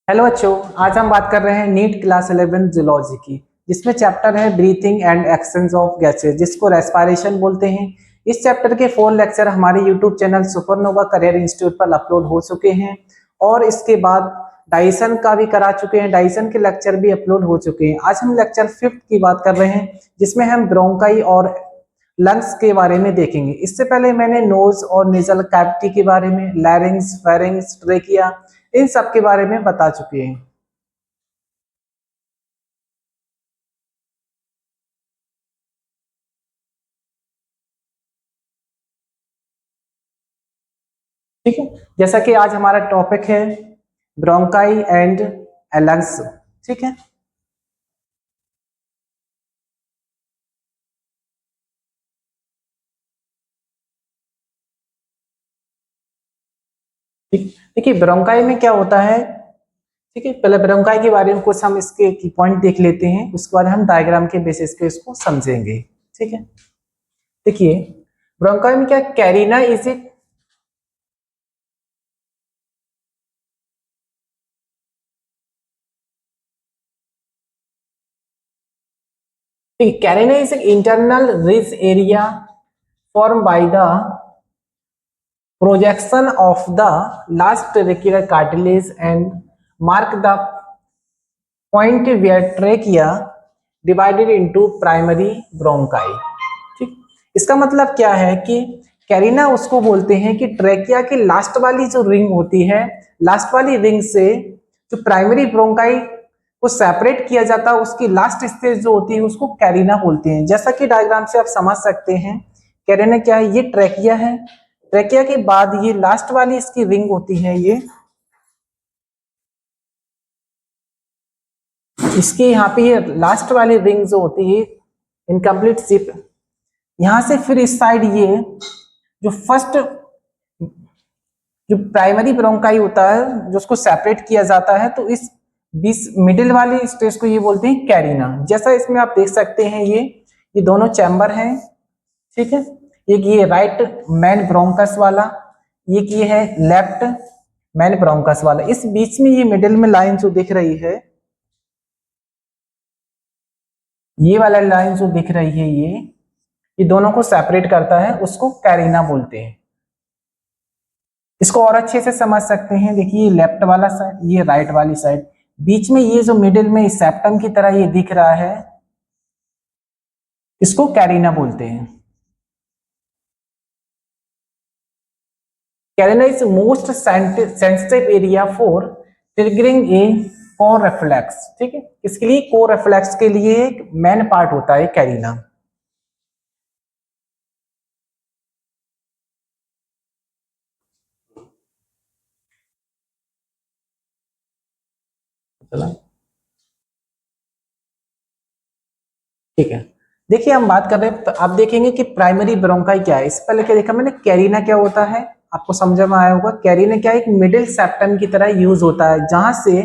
Hello बच्चों। आज हम बात कर रहे हैं नीट क्लास 11 जूलॉजी की, जिसमें चैप्टर है breathing and exchange of gases, जिसको रेस्पिरेशन बोलते हैं। इस चैप्टर के 4 लेक्चर हमारे YouTube channel supernova career institute पर अपलोड हो चुके हैं और इसके बाद डाइसन का भी करा चुके हैं। डाइसन के लेक्चर भी अपलोड हो चुके हैं। आज हम लेक्चर 5 की बात कर रहे हैं, जिसमें हम ब्रोंकाई और लंग्स के बारे में देखेंगे। इससे पहले मैंने नोज और नेजल कैविटी के बारे में, लैरिंग्स, फेरिंग्स, ट्रेकिया, इन सब के बारे में बता चुके हैं। ठीक है, जैसा कि आज हमारा टॉपिक है ब्रोंकाई एंड लंग्स। ठीक है, ठीक। देखिए ब्रोंकाई में क्या होता है। ठीक है, पहले ब्रोंकाई के बारे में कुछ हम इसके की पॉइंट देख लेते हैं, उसके बाद हम डायग्राम के बेसिस पे इसको समझेंगे। ठीक है, देखिए ब्रोंकाई में क्या, carina is it, carina is internal ridge area formed by the projection of the last tracheal cartilage and mark the point where trachea divided into primary bronchi। ठीक, इसका मतलब क्या है कि कैरिना उसको बोलते हैं कि ट्रेकिया की लास्ट वाली जो रिंग होती है, लास्ट वाली रिंग से जो प्राइमरी ब्रोंकाई को सेपरेट किया जाता है, उसकी लास्ट स्टेज जो होती है उसको कैरिना बोलते हैं। जैसा कि डायग्राम से आप समझ सकते हैं, कैरिना क्या है, ये ट्रेकिया है। ट्रेकिया के बाद ये लास्ट वाली इसकी रिंग होती है, ये इसके यहाँ पे ये लास्ट वाली रिंग जो होती है इनकम्प्लीट शिप, यहां से फिर इस साइड ये जो फर्स्ट जो प्राइमरी ब्रोंकाई होता है जो उसको सेपरेट किया जाता है, तो इस बीच मिडिल वाली स्टेज को ये बोलते हैं कैरिना। जैसा इसमें आप देख सकते हैं, ये दोनों चैम्बर हैं। ठीक है, एक ये राइट मैन ब्रोंकस वाला, एक ये है लेफ्ट मैन ब्रोंकस वाला। इस बीच में ये मिडिल में लाइन जो दिख रही है, ये वाला लाइन जो दिख रही है, ये दोनों को सेपरेट करता है, उसको कैरिना बोलते हैं। इसको और अच्छे से समझ सकते हैं, देखिए ये लेफ्ट वाला साइड, ये राइट वाली साइड, बीच में ये जो मिडिल में सेप्टम की तरह ये दिख रहा है, इसको कैरिना बोलते हैं। Carina is most sensitive area for triggering A core reflex. ठीक है, इसके लिए कोर रिफ्लेक्स के लिए एक मेन पार्ट होता है कैरिना। चला, ठीक है। देखिए हम बात कर रहे हैं, तो आप देखेंगे कि प्राइमरी ब्रोंकाई क्या है। इससे पहले क्या देखा मैंने, कैरिना क्या होता है, आपको समझ में आया होगा। कैरिना क्या है, एक मिडिल सेप्टम की तरह यूज होता है, जहां से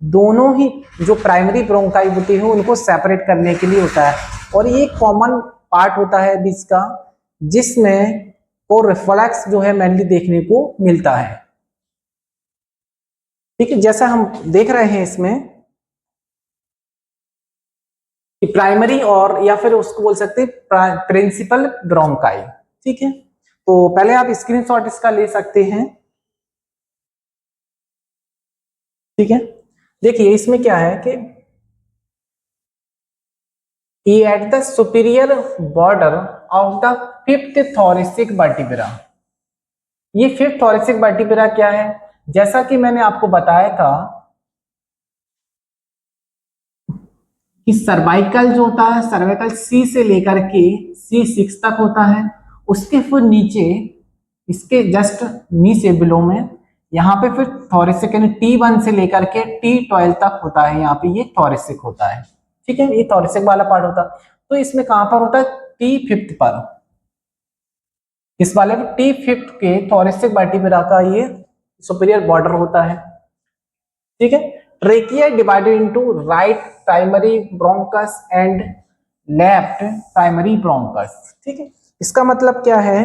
दोनों ही जो प्राइमरी ब्रोंकाई होती है उनको सेपरेट करने के लिए होता है। और ये कॉमन पार्ट होता है बीच का, जिसमें को रिफ्लेक्स जो है मेनली देखने को मिलता है। ठीक है, जैसा हम देख रहे हैं इसमें कि प्राइमरी और या फिर उसको बोल सकते हैं प्रिंसिपल ब्रोंकाई। ठीक है, तो पहले आप स्क्रीनशॉट इसका ले सकते हैं। ठीक है, देखिए इसमें क्या है कि at the superior border of the fifth thoracic vertebra. ये फिफ्थ थोरेसिक वर्टिब्रा क्या है, जैसा कि मैंने आपको बताया था कि सर्वाइकल जो होता है, सर्वाइकल सी से लेकर के C6 तक होता है। उसके फिर नीचे, इसके जस्ट नीचे बिलो में, यहाँ पे फिर थोरेसिक यानी T1 से लेकर के T12 तक होता है। यहाँ पे ये थोरेसिक होता है। ठीक है, ये थोरेसिक वाला पार्ट होता है। तो इसमें कहां पर होता है, T5 पर, इस वाले में T5 के थोरेसिक वर्टिब्रा का ये सुपीरियर बॉर्डर होता है। ठीक है, trachea divided into right primary bronchus and left primary bronchus. ठीक है, इसका मतलब क्या है,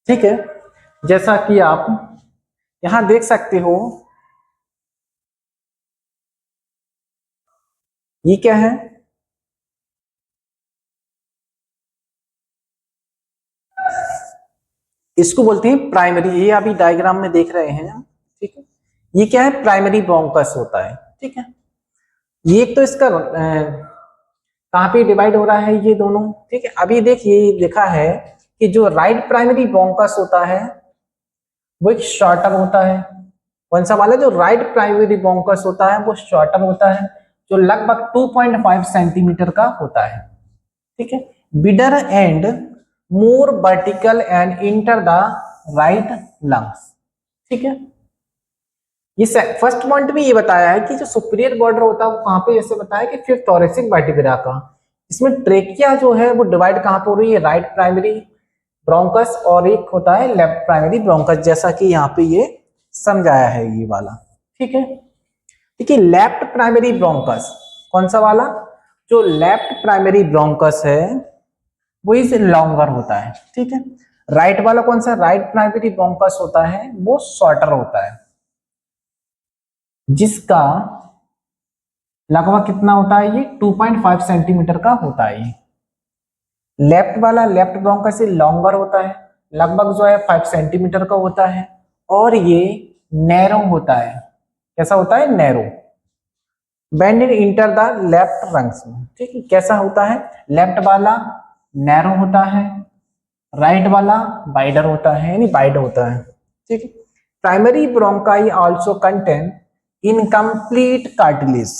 ठीक है, जैसा कि आप यहां देख सकते हो ये क्या है, इसको बोलते हैं प्राइमरी, ये अभी डायग्राम में देख रहे हैं, ठीक है। ये क्या है, प्राइमरी ब्रोंकस होता है, ठीक है। ये एक तो इसका कहाँ पे डिवाइड हो रहा है ये दोनों, ठीक है। अभी देखिए देखा है कि जो राइट प्राइमरी ब्रोंकस होता है वो एक शॉर्टर होता है। कौन सा वाला, जो राइट प्राइमरी ब्रोंकस होता है वो शॉर्टर होता है, जो लगभग 2.5 सेंटीमीटर का होता है, ठीक है। Bidder and more vertical and enter the right lungs, ठीक है। ये फर्स्ट पॉइंट में ये बताया है कि जो सुपीरियर बॉर्डर होता है वो कहाँ पे, जैसे बताया कि फिफ्थ थोरैसिक वर्टिब्रा का, इसमें ट्रेकिया जो है वो डिवाइड कहाँ पे हो रही है, राइट प्राइमरी ब्रोंकस और एक होता है लेफ्ट प्राइमरी ब्रोंकस, जैसा कि यहाँ पे ये समझाया है ये वाला, ठीक है। देखिए लेफ्ट प्राइमरी ब्रोंकस कौन सा वाला, जो लेफ्ट प्राइमरी ब्रोंकस है वो इस लॉन्गर होता है, ठीक है। राइट वाला कौन सा, राइट प्राइमरी ब्रोंकस होता है वो शॉर्टर होता है, जिसका लगभग कितना होता है, ये 2.5 सेंटीमीटर का होता है। ये लेफ्ट वाला लेफ्ट ब्रोंकस से लॉन्गर होता है, लगभग जो है 5 सेंटीमीटर का होता है, और ये नैरो होता है, कैसा होता है, narrow, bend in enter the left rungs में, ठीक है। कैसा होता है, लेफ्ट वाला नैरो होता है, राइट वाला वाइडर होता है, यानी वाइड होता है, ठीक है। Primary bronchi also contain incomplete cartilage,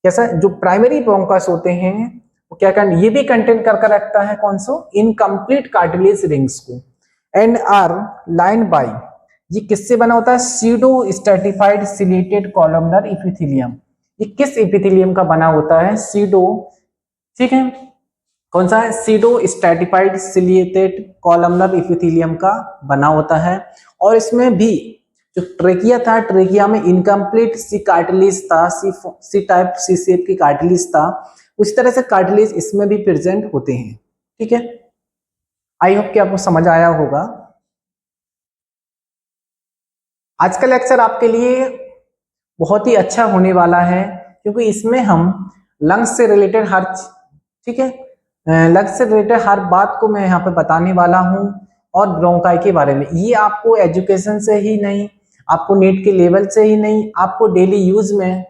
कैसा, जो प्राइमरी ब्रोंकस होते हैं वो क्या कर, ये भी कंटेन करके रखता है कौन सा, इनकम्प्लीट कार्टिलेज रिंग्स को, एंड आर लाइन बाय, ये किससे बना होता है, pseudo stratified ciliated columnar epithelium, ये किस इपिथेलियम का बना होता है, सीडो, ठीक है। कौन सा है, pseudo stratified ciliated columnar epithelium का बना होता है, और इसमें भी जो ट्रेकिया था, ट्रेकिया में इनकम्प्लीट सी कार्टिलेज था, सी टाइप सी शेप की कार्टिलेज था, उस तरह से कार्टिलेज इसमें भी प्रेजेंट होते हैं, ठीक है। आई होप कि आपको समझ आया होगा। आज का लेक्चर आपके लिए बहुत ही अच्छा होने वाला है, क्योंकि इसमें हम लंग्स से रिलेटेड हर, ठीक है, लंग्स से रिलेटेड हर बात को मैं यहाँ पे बताने वाला हूँ, और ब्रोंकाई के बारे में। ये आपको एजुकेशन से ही नहीं, आपको नीट के लेवल से ही नहीं, आपको डेली यूज में,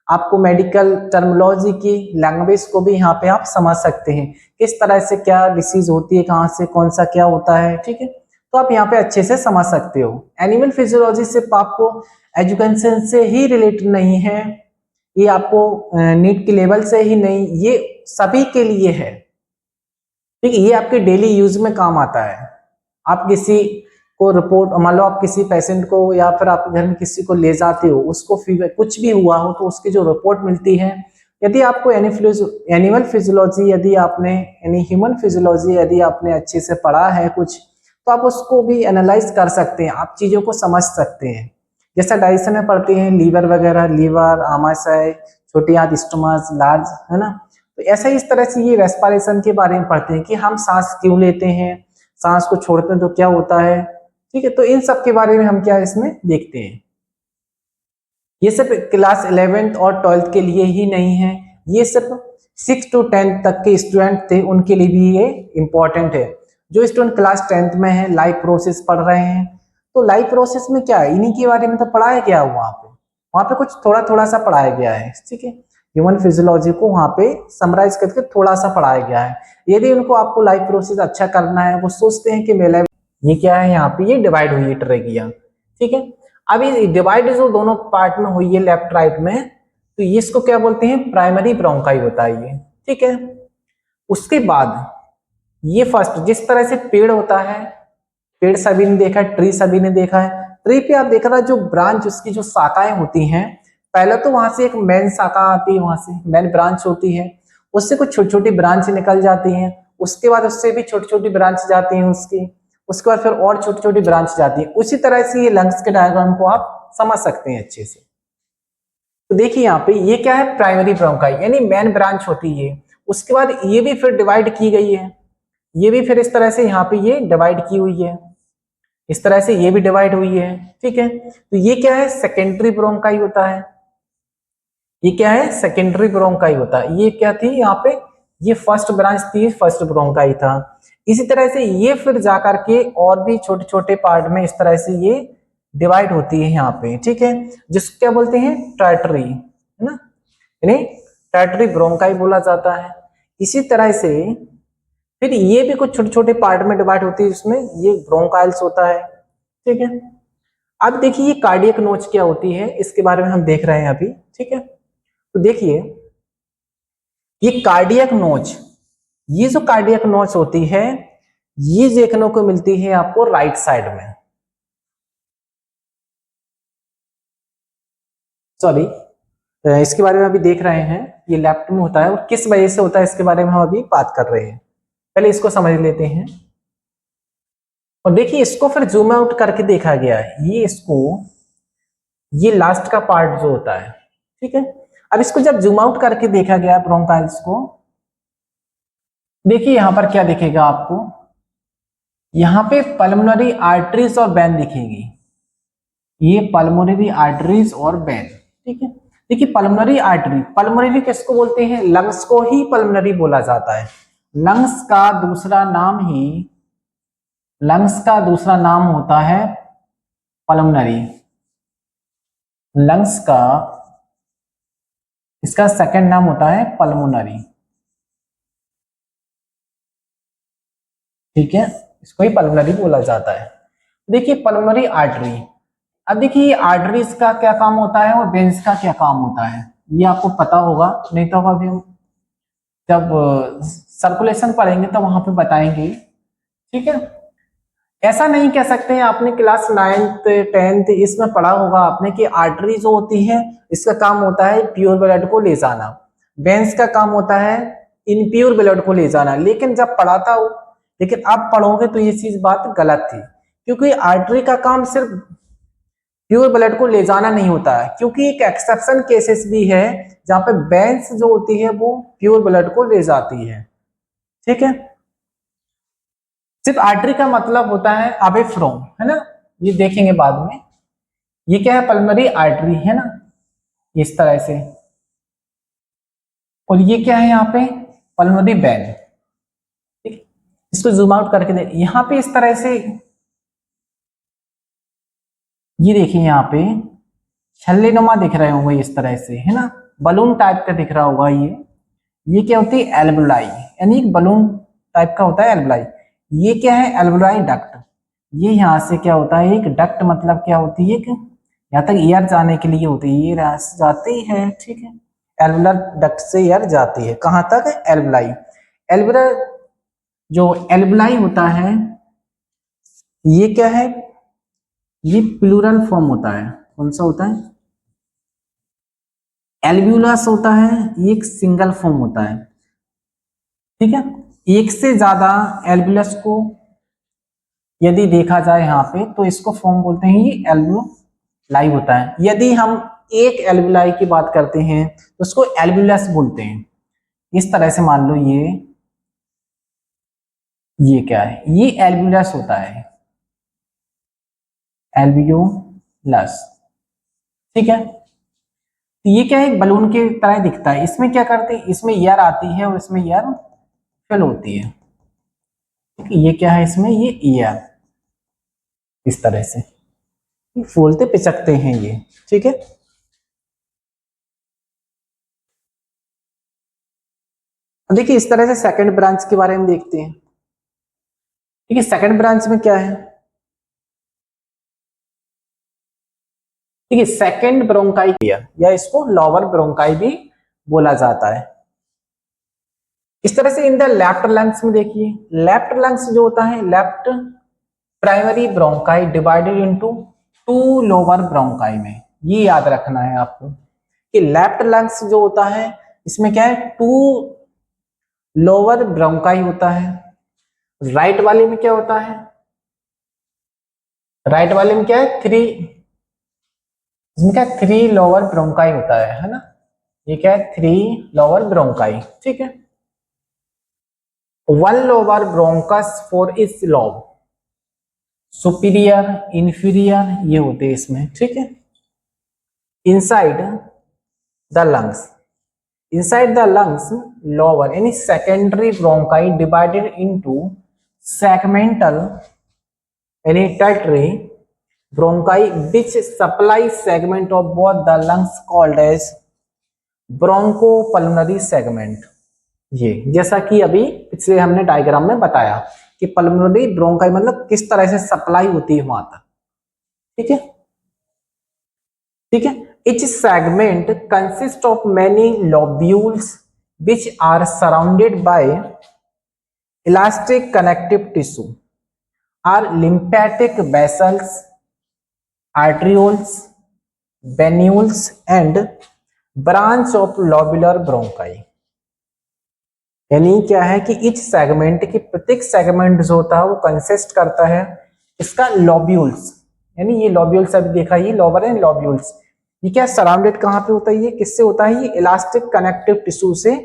आपको मेडिकल टर्मिनोलॉजी की लैंग्वेज को भी यहाँ पे आप समझ सकते हैं, किस तरह से क्या डिसीज होती है, कहाँ से कौन सा क्या होता है, ठीक है। तो आप यहाँ पे अच्छे से समझ सकते हो। एनिमल फिजियोलॉजी सिर्फ आपको एजुकेशन से ही रिलेटेड नहीं है, ये आपको नीट के लेवल से ही नहीं, ये सभी के लिए है, ठीक है। ये आपके डेली यूज में काम आता है। आप किसी को रिपोर्ट, मान लो आप किसी पेशेंट को या फिर आप घर में किसी को ले जाते हो, उसको फीवर कुछ भी हुआ हो तो उसकी जो रिपोर्ट मिलती है, यदि आपको एनिमल फिजियोलॉजी, यदि आपने यानी ह्यूमन फिजियोलॉजी यदि आपने अच्छे से पढ़ा है कुछ, तो आप उसको भी एनालाइज कर सकते हैं, आप चीजों को समझ सकते हैं। जैसा डाइजेशन में पढ़ते हैं लीवर वगैरह, लीवर, आमाशय, छोटी आंत, स्टमक, लार्ज, है ना। तो ऐसा ही इस तरह से ये रेस्पिरेशन के बारे में पढ़ते हैं कि हम सांस क्यों लेते हैं, सांस को छोड़ते हैं तो क्या होता है, ठीक है। तो इन सब के बारे में हम क्या इसमें देखते हैं। ये सिर्फ क्लास 11th और 12th के लिए ही नहीं है, ये सिर्फ 6 to 10 तक के स्टूडेंट थे उनके लिए भी ये इम्पोर्टेंट है। जो स्टूडेंट क्लास 10th में है, लाइफ प्रोसेस पढ़ रहे हैं, तो लाइफ प्रोसेस में क्या है, इन्हीं के बारे में तो पढ़ाया गया है, वहां पे कुछ थोड़ा थोड़ा सा पढ़ाया गया है, ठीक है। ह्यूमन फिजियोलॉजी को वहां पे समराइज करके थोड़ा सा पढ़ाया गया है। यदि उनको आपको लाइफ प्रोसेस अच्छा करना है, वो सोचते हैं कि मेरा ये क्या है, यहाँ पे ये डिवाइड हुई है ट्रेकिया, ठीक है। अभी डिवाइड जो दोनों पार्ट में हुई है लेफ्ट राइट में, तो ये इसको क्या बोलते हैं, प्राइमरी ब्रोंकाई होता है ये, ठीक है। उसके बाद ये फर्स्ट, जिस तरह से पेड़ होता है, पेड़ सभी ने देखा है, ट्री सभी ने देखा है, ट्री पे आप देख रहा है जो ब्रांच, उसकी जो शाखाएं होती हैं, पहले तो वहां से एक मेन शाखा आती है, वहां से मेन ब्रांच होती है, उससे कुछ छोटी छोटी ब्रांच निकल जाती हैं, उसके बाद उससे भी छोटी छोटी ब्रांच जाती हैं उसकी, उसके बाद फिर और छोटी छोटी ब्रांच जाती है। उसी तरह से ये लंग्स के डायग्राम को आप समझ सकते हैं अच्छे से। तो देखिए यहाँ पे ये क्या है, प्राइमरी ब्रोंकाई यानी मेन ब्रांच होती है, उसके बाद ये भी फिर डिवाइड की गई है, ये भी फिर इस तरह से यहाँ पे ये डिवाइड की हुई है, इस तरह से ये भी डिवाइड हुई है, ठीक है। तो ये क्या है, सेकेंडरी ब्रोंकाई होता है। ये क्या है, सेकेंडरी ब्रोंकाई होता है। ये क्या थी यहाँ पे, ये फर्स्ट ब्रांच थी, फर्स्ट ब्रोंकाई था। इसी तरह से ये फिर जाकर के और भी छोटे छोटे पार्ट में इस तरह से ये डिवाइड होती है यहाँ पे, ठीक है, जिसको क्या बोलते हैं, टर्टरी, है ना, यानी टर्टरी ब्रोंकाई बोला जाता है। इसी तरह से फिर ये भी कुछ छोटे छोटे पार्ट में डिवाइड होती है, इसमें ये ब्रोंकाइल्स होता है, ठीक है। अब देखिए ये कार्डियक नोच क्या होती है, इसके बारे में हम देख रहे हैं अभी, ठीक है। तो देखिए ये कार्डियक नोच, ये जो कार्डियक नोच होती है ये देखने को मिलती है आपको राइट साइड में, सॉरी इसके बारे में अभी देख रहे हैं, ये लेफ्ट में होता है और किस वजह से होता है इसके बारे में हम अभी बात कर रहे हैं। पहले इसको समझ लेते हैं और देखिए इसको फिर जूम आउट करके देखा गया है, ये इसको, ये लास्ट का पार्ट जो होता है, ठीक है। अब इसको जब जूम आउट करके देखा गया ब्रोंकाइल्स को, देखिए यहां पर क्या दिखेगा आपको, यहां पे पल्मोनरी आर्टरीज और वेन दिखेगी, ये पल्मोनरी आर्टरीज और वेन, ठीक है। देखिए पल्मोनरी आर्टरी, पल्मोनरी किसको बोलते हैं, लंग्स को ही पल्मोनरी बोला जाता है। लंग्स का दूसरा नाम ही, लंग्स का दूसरा नाम होता है पल्मोनरी। लंग्स का इसका सेकंड नाम होता है पल्मोनरी, ठीक है, इसको ही पल्मोनरी बोला जाता है। देखिए पल्मोनरी आर्टरी, अब देखिए आर्टरीज का क्या काम होता है और वेन्स का क्या काम होता है, ये आपको पता होगा, नहीं तो अभी हम जब सर्कुलेशन पढ़ेंगे तो वहां पे बताएंगे, ठीक है। ऐसा नहीं कह सकते हैं, आपने क्लास 9th 10th इसमें पढ़ा होगा आपने कि आर्टरी जो होती है इसका काम होता है प्योर ब्लड को ले जाना, वेन्स का काम होता है इनप्योर ब्लड को ले जाना, लेकिन जब पढ़ा था वो, लेकिन अब पढ़ोगे तो ये चीज बात गलत थी, क्योंकि आर्टरी का काम सिर्फ प्योर ब्लड को ले जाना नहीं होता है, क्योंकि एक एक्सेप्शन केसेस भी है जहां पे वेन्स जो होती है वो प्योर ब्लड को ले जाती है, ठीक है। सिर्फ आर्टरी का मतलब होता है अवे फ्रॉम, है ना, ये देखेंगे बाद में। ये क्या है, पल्मोनरी आर्टरी, है ना, इस तरह से, और ये क्या है यहाँ पे, पल्मोनरी वेन, ठीक। इसको जूम आउट करके देख, यहाँ पे इस तरह से, ये देखिए यहाँ पे छल्लेनुमा दिख रहे होंगे इस तरह से, है ना, बलून टाइप का दिख रहा होगा ये क्या होती है, एल्वुलाई, यानी एक बलून टाइप का होता है एल्वुलाई। ये क्या है, एल्वुलाई डक्ट, ये यहाँ से क्या होता है, एक डक्ट मतलब क्या होती है, यहाँ तक एयर जाने के लिए होती है, ये जाती है, ठीक है, एल्वुलर डक्ट से एयर जाती है, कहाँ तक, एल्वुलाई। एल्वुलर जो एल्वुलाई होता है ये क्या है, ये प्लूरल फॉर्म होता है, कौन सा होता है, एल्व्यूलस होता है, ये एक सिंगल फॉर्म होता है, ठीक है। एक से ज्यादा एल्व्यूलस को यदि देखा जाए यहाँ पे तो इसको फॉर्म बोलते हैं, ये एल्व्यूलाई होता है। यदि हम एक एल्व्यूलाई की बात करते हैं तो उसको एल्व्यूलस बोलते हैं। इस तरह से मान लो ये क्या है, ये एल्व्यूलस होता है, एल्व्यूलस, ठीक है। तो ये क्या है, एक बलून की तरह दिखता है, इसमें क्या करते हैं, इसमें एयर आती है और इसमें एयर फिल होती है, ठीक है। ये क्या है, इसमें ये एयर, इस तरह से फूलते पिचकते हैं ये, ठीक है। देखिए इस तरह से सेकंड ब्रांच के बारे में देखते हैं, ठीक है। सेकंड ब्रांच में क्या है, ठीक है, सेकंड ब्रोंकाई या इसको लोअर ब्रोंकाई भी बोला जाता है। इस तरह से इन द लेफ्ट लंग्स में देखिए, लेफ्ट लंग्स जो होता है, left primary bronchi divided into two lower bronchi में, ये याद रखना है आपको कि लेफ्ट लंग्स जो होता है इसमें क्या है, टू लोअर ब्रोंकाई होता है। राइट वाले में क्या होता है, राइट वाले में क्या है, थ्री, इसमें क्या, थ्री लोअर ब्रोंकाई होता है ना, ये क्या है, थ्री लोअर ब्रोंकाई, ठीक है। वन लोअर ब्रोंकस फॉर इस लोब, सुपीरियर, इंफीरियर ये होते हैं इसमें, ठीक है। Inside the lungs, inside the lungs lower any secondary bronchi divided into segmental any tertiary bronchi which supply segment of both the lungs called as bronchopulmonary segment। ये जैसा कि अभी पिछले हमने डायग्राम में बताया कि पल्मोनरी ब्रोंकाई मतलब किस तरह से सप्लाई होती है वहां तक, ठीक है, ठीक है। Each segment consists of many lobules which are surrounded by elastic connective tissue, are lymphatic vessels, arterioles, venules and branch of lobular bronchi। यानी क्या है कि इच सेगमेंट की प्रत्येक सेगमेंट जो होता है वो कंसिस्ट करता है इसका लॉब्यूल्स, यानी ये लॉब्यूल्स अभी देखा, ये लोबर एंड लॉब्यूल्स, ये क्या सराउंडेड कहाँ पे होता है, ये किससे होता है, ये इलास्टिक कनेक्टिव टिश्यू से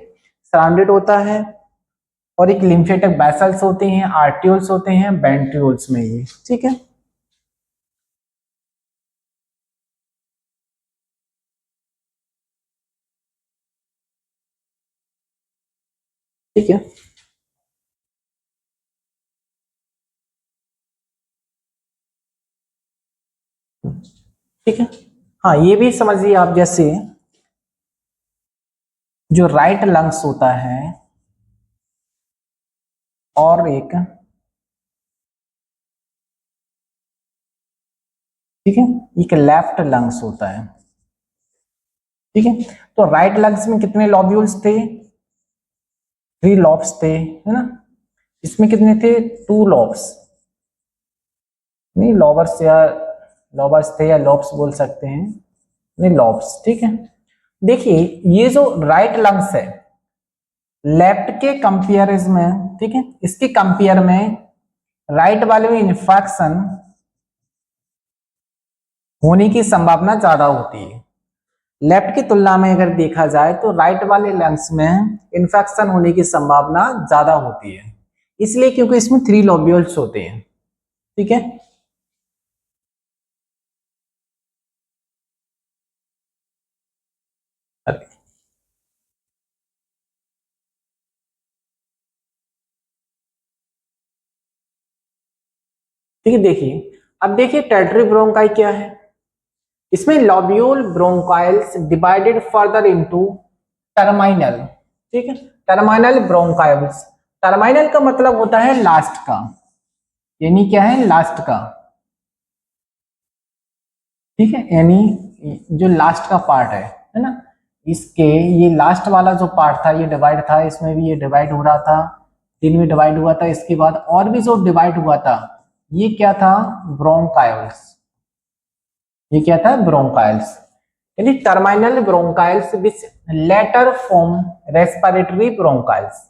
सराउंडेड होता है। और एक लिम्फेटिक वेसल्स होते हैं, आर्टियोल्स होते हैं, वेंट्रियोल्स में ये, ठीक है। ठीक है, ठीक है। हाँ ये भी समझिए आप, जैसे जो राइट लंग्स होता है और ठीक है, एक लेफ्ट लंग्स होता है, ठीक है। तो राइट लंग्स में कितने लॉब्यूल्स थे, 3 लॉब्स थे, है ना। इसमें कितने थे, 2 लॉब्स, नहीं लॉबर्स या लॉबर्स थे या लॉब्स बोल सकते हैं, नहीं लॉब्स, ठीक है। देखिए ये जो राइट लंग्स है लेफ्ट के कंपेरिजन में, ठीक है, इसके कंपेयर में राइट वाले में इन्फेक्शन होने की संभावना ज्यादा होती है। लेफ्ट की तुलना में अगर देखा जाए तो राइट वाले लंग्स में इन्फेक्शन होने की संभावना ज्यादा होती है, इसलिए क्योंकि इसमें 3 लोब्यूल्स होते हैं, ठीक है। ठीक है, देखिए अब देखिए टेरिटरी ब्रोंकाई क्या है, इसमें lobule bronchioles divided further into terminal, ठीक है, टर्मिनल ब्रोंकाइल्स। टर्मिनल का मतलब होता है लास्ट का, यानी क्या है, लास्ट का, ठीक है, यानी जो लास्ट का पार्ट है ना, इसके ये लास्ट वाला जो पार्ट था ये डिवाइड था, इसमें भी ये डिवाइड हो रहा था, 3 में डिवाइड हुआ था, इसके बाद और भी जो डिवाइड हुआ था ये क्या था, ब्रोंकाइल्स, ये क्या था, ब्रोंकाइल्स, यानी terminal bronchioles which later form respiratory bronchioles,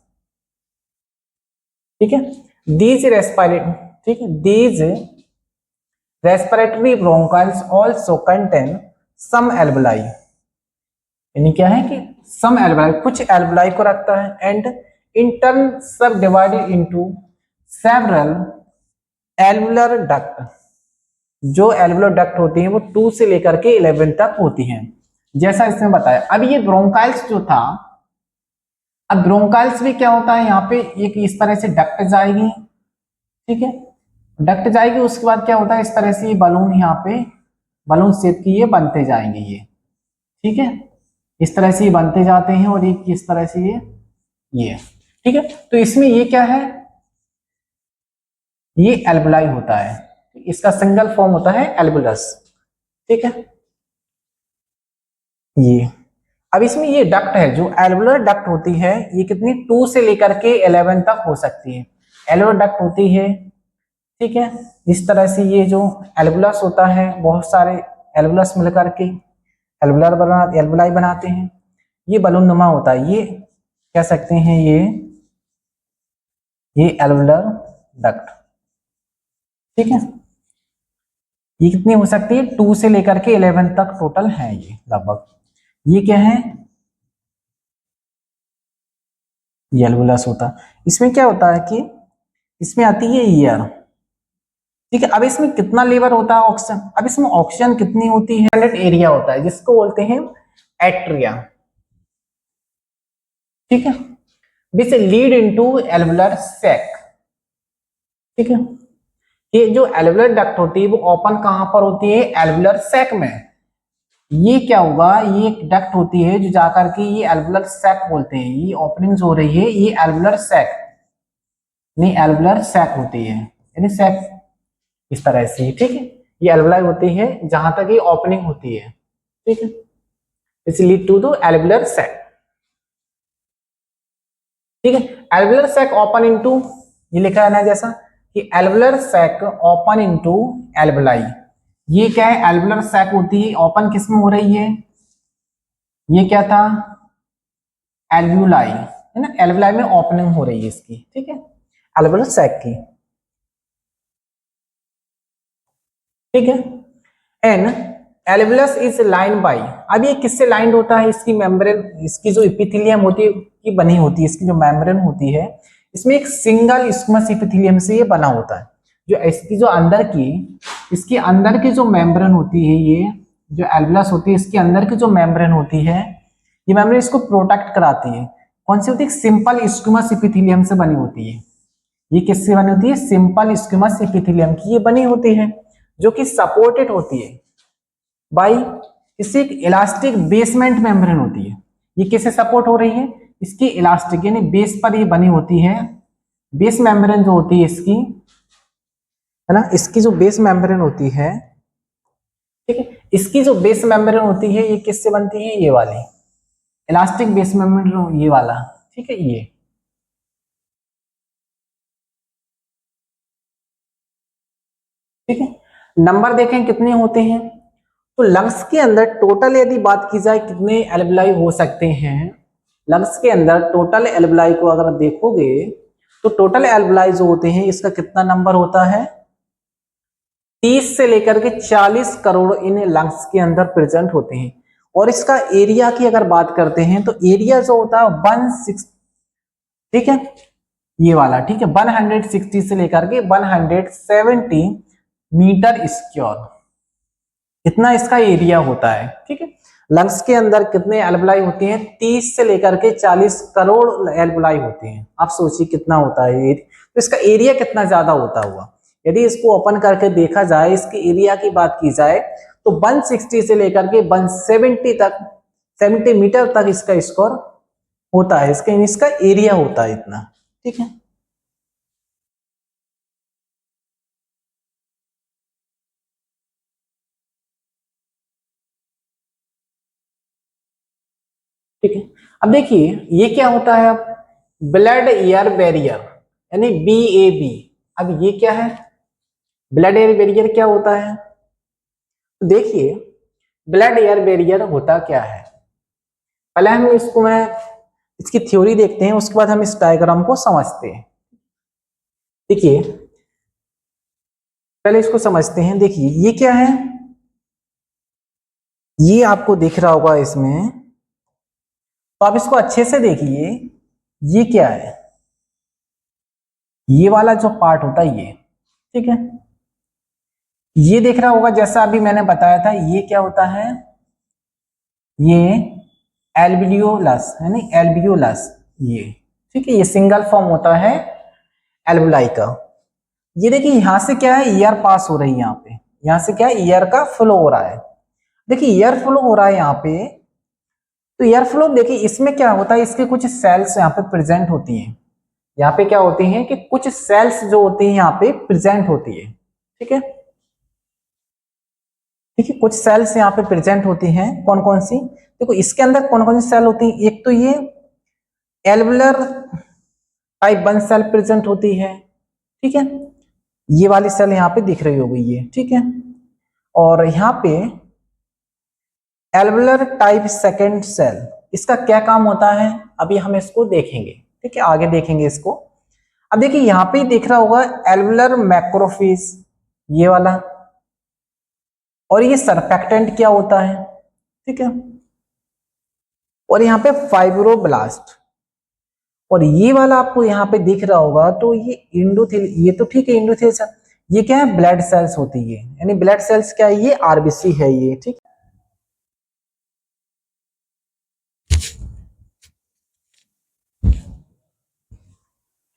ठीक है। दीज रेस्पिरेटरी, ठीक है, these respiratory bronchioles also contain some alveoli, यानी क्या है कि सम एल्वेलाई, कुछ एल्वेलाई को रखता है, एंड इन टर्न सब divided into several alveolar duct. जो एल्वुलर डक्ट होती हैं वो 2 से लेकर के 11 तक होती हैं, जैसा इसमें बताया। अब ये ब्रोंकाइल्स जो था, अब ब्रोंकाइल्स भी क्या होता है, यहाँ पे एक इस तरह से डक्ट जाएगी, ठीक है, डक्ट जाएगी, उसके बाद क्या होता है, इस तरह से ये बलून, यहाँ पे बलून शेप की ये बनते जाएंगे ये, ठीक है, इस तरह से ये बनते जाते हैं, और एक इस तरह से ये, ठीक है। तो इसमें ये क्या है, ये एल्वुलाई होता है, इसका सिंगल फॉर्म होता है एल्वुलस, ठीक है। ये अब इसमें ये डक्ट है, जो एल्वुलर डक्ट होती है ये कितनी 2 से लेकर के 11 तक हो सकती है, एल्वुलर डक्ट होती है, ठीक है। इस तरह से ये जो एल्वुलस होता है, बहुत सारे एल्वुलस मिलकर के एल्वुलाई बनाते हैं, ये बलून नुमा होता है, ये कह सकते हैं ये एल्वुलर डक्ट, ठीक है। ये कितनी हो सकती है, 2 से लेकर के 11 तक टोटल है ये लगभग। ये क्या है, ये एल्वुलस होता है। इसमें क्या होता है कि इसमें आती है ईयर, ठीक है। अब इसमें कितना लेबर होता है ऑक्सीजन, अब इसमें ऑक्सीजन कितनी होती है, एरिया होता है जिसको बोलते हैं एट्रिया। ठीक है, which lead into alveolar sac. ठीक है, ये जो एल्वुलर डक्ट होती है वो ओपन कहां पर होती है, एल्वुलर सैक में। ये क्या होगा, ये एक डक्ट होती है जो जाकर के ये एल्वुलर सैक बोलते हैं, ये ओपनिंग हो रही है, ये एल्वुलर सैक नहीं, एल्वुलर सैक होती है, यानी सैक इस तरह से। ठीक है, ये एल्वुलाई होती है जहां तक ये ओपनिंग होती है। ठीक है, it's lead to the alveolar sac. ठीक है, एल्वुलर सैक ओपन इनटू, ये लिखा है ना जैसा कि alveolar sac open into alveoli. ये क्या है, एल्वुलर सैक होती है, ओपन किस में हो रही है, ये क्या था, एल्वुलाई है ना, एल्वुलाई में ओपनिंग हो रही है इसकी। ठीक है, एल्वुलर सैक की। ठीक है, एन एल्वुलस इज लाइन बाई, अब ये किससे लाइंड होता है, इसकी मेम्ब्रेन, इसकी जो इपिथेलियम होती है की बनी होती है, इसकी जो मेम्ब्रेन होती है इसमें एक सिंगल स्क्वैमस इपिथेलियम से ये बना होता है। जो इसकी जो अंदर की, इसके अंदर की जो मेम्ब्रेन होती है, ये जो एल्वुलस होती है इसके अंदर की जो मेम्ब्रेन होती है, ये मेम्ब्रेन इसको प्रोटेक्ट कराती है। कौन सी होती है, सिंपल स्क्वैमस इपिथेलियम से बनी होती है। ये किससे बनी होती है, सिंपल स्क्वैमस इपिथेलियम की ये बनी होती है, जो कि सपोर्टेड होती है बाई, इससे एक इलास्टिक बेसमेंट मेम्ब्रेन होती है। ये किससे सपोर्ट हो रही है, इसकी इलास्टिक यानी बेस पर ये बनी होती है, बेस मेम्ब्रेन जो होती है इसकी, है ना, इसकी जो बेस मेम्ब्रेन होती है। ठीक है, इसकी जो बेस मेम्ब्रेन होती है ये किससे बनती है, ये वाली इलास्टिक बेस मेम्ब्रेन, ये वाला। ठीक है, ये ठीक है। नंबर देखें कितने होते हैं, तो लंग्स के अंदर टोटल यदि बात की जाए कितने एल्वुलाई हो सकते हैं, लंग्स के अंदर टोटल एल्वुलाई को अगर देखोगे तो टोटल एल्वुलाई जो होते हैं इसका कितना नंबर होता है, 30 से लेकर के 40 करोड़ इन लंग्स के अंदर प्रेजेंट होते हैं। और इसका एरिया की अगर बात करते हैं तो एरिया जो होता है 16, ठीक है, ये वाला। ठीक है, 160 से लेकर के 170 मीटर स्क्वायर, इतना इसका एरिया होता है। ठीक है, लंग्स के अंदर कितने एल्वुलाई होती हैं, 30 से लेकर के 40 करोड़ एल्वुलाई होते हैं। आप सोचिए कितना होता है ये, तो इसका एरिया कितना ज्यादा होता हुआ। यदि इसको ओपन करके देखा जाए, इसके एरिया की बात की जाए तो 160 से लेकर के 170 तक, 70 मीटर तक इसका स्कोर होता है, इसका एरिया होता है इतना। ठीक है, ठीक है। अब देखिए ये क्या होता है, अब ब्लड एयर बैरियर यानी BAB। अब ये क्या है, ब्लड एयर बैरियर क्या होता है, तो देखिए ब्लड एयर बैरियर होता क्या है, पहले हम इसको मैं इसकी थ्योरी देखते हैं, उसके बाद हम इस डायग्राम को समझते हैं। देखिए पहले इसको समझते हैं। देखिए ये क्या है, ये आपको दिख रहा होगा इसमें, तो आप इसको अच्छे से देखिए, ये क्या है, ये वाला जो पार्ट होता है ये। ठीक है, ये देख रहा होगा जैसा अभी मैंने बताया था, ये क्या होता है, ये एल्वियोलस है नहीं, एल्वियोलस ये। ठीक है, ये सिंगल फॉर्म होता है एल्वुलाई का। ये देखिए यहां से क्या है, एयर पास हो रही है यहाँ पे, यहां से क्या है, एयर का फ्लो हो रहा है। देखिए एयर फ्लो हो रहा है यहाँ पे, तो एयर फ्लो देखिए इसमें क्या होता है, इसके कुछ सेल्स यहाँ पे प्रेजेंट होती हैं। यहाँ पे क्या होती हैं कि कुछ सेल्स जो होती हैं यहाँ पे प्रेजेंट होती है। ठीक है, ठीक है, कुछ सेल्स यहाँ पे प्रेजेंट होती हैं, कौन कौन सी, देखो इसके अंदर कौन कौन सी सेल होती है, एक तो ये एल्वुलर टाइप 1 सेल प्रेजेंट होती है। ठीक है, ये वाली सेल यहाँ पे दिख रही होगी ये। ठीक है, और यहाँ पे एल्वुलर टाइप सेकेंड सेल, इसका क्या काम होता है अभी हम इसको देखेंगे। ठीक है, आगे देखेंगे इसको। अब देखिए यहाँ पे देख रहा होगा एल्वुलर मैक्रोफेज, ये वाला, और ये सरफेक्टेंट क्या होता है। ठीक है, और यहाँ पे फाइब्रोब्लास्ट, और ये वाला आपको यहाँ पे दिख रहा होगा, तो ये इंडोथेल, ये तो ठीक है इंडोथेल, ये क्या है, ब्लड सेल्स होती है, यानी ब्लड सेल्स क्या है, ये आरबीसी है ये, ठीक।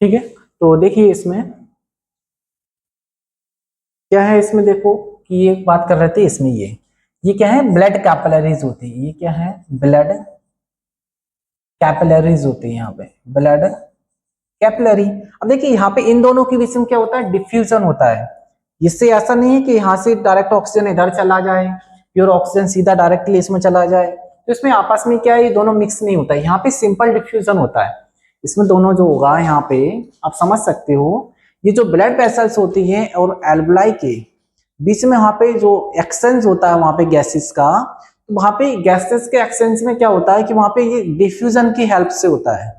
ठीक है, तो देखिए इसमें क्या है, इसमें देखो कि ये बात कर रहे थे इसमें, ये क्या है, ब्लड कैपिलरीज होती है, ये क्या है, ब्लड कैपिलरीज होती है, यहाँ पे ब्लड कैपिलरी। अब देखिए यहाँ पे इन दोनों के बीच में क्या होता है, डिफ्यूजन होता है। इससे ऐसा नहीं है कि यहाँ से डायरेक्ट ऑक्सीजन इधर चला जाए, प्योर ऑक्सीजन सीधा डायरेक्टली इसमें चला जाए, तो इसमें आपस में क्या है, ये दोनों मिक्स नहीं होता है, यहाँ पे सिंपल डिफ्यूजन होता है। इसमें दोनों जो होगा यहाँ पे आप समझ सकते हो, ये जो ब्लड वेसल्स होती है और एल्वलाई के बीच में वहां पे जो एक्सचेंज होता है वहां पे गैसेस का, तो वहां पे गैसेस के एक्सचेंज में क्या होता है कि वहां पे ये डिफ्यूजन की हेल्प से होता है,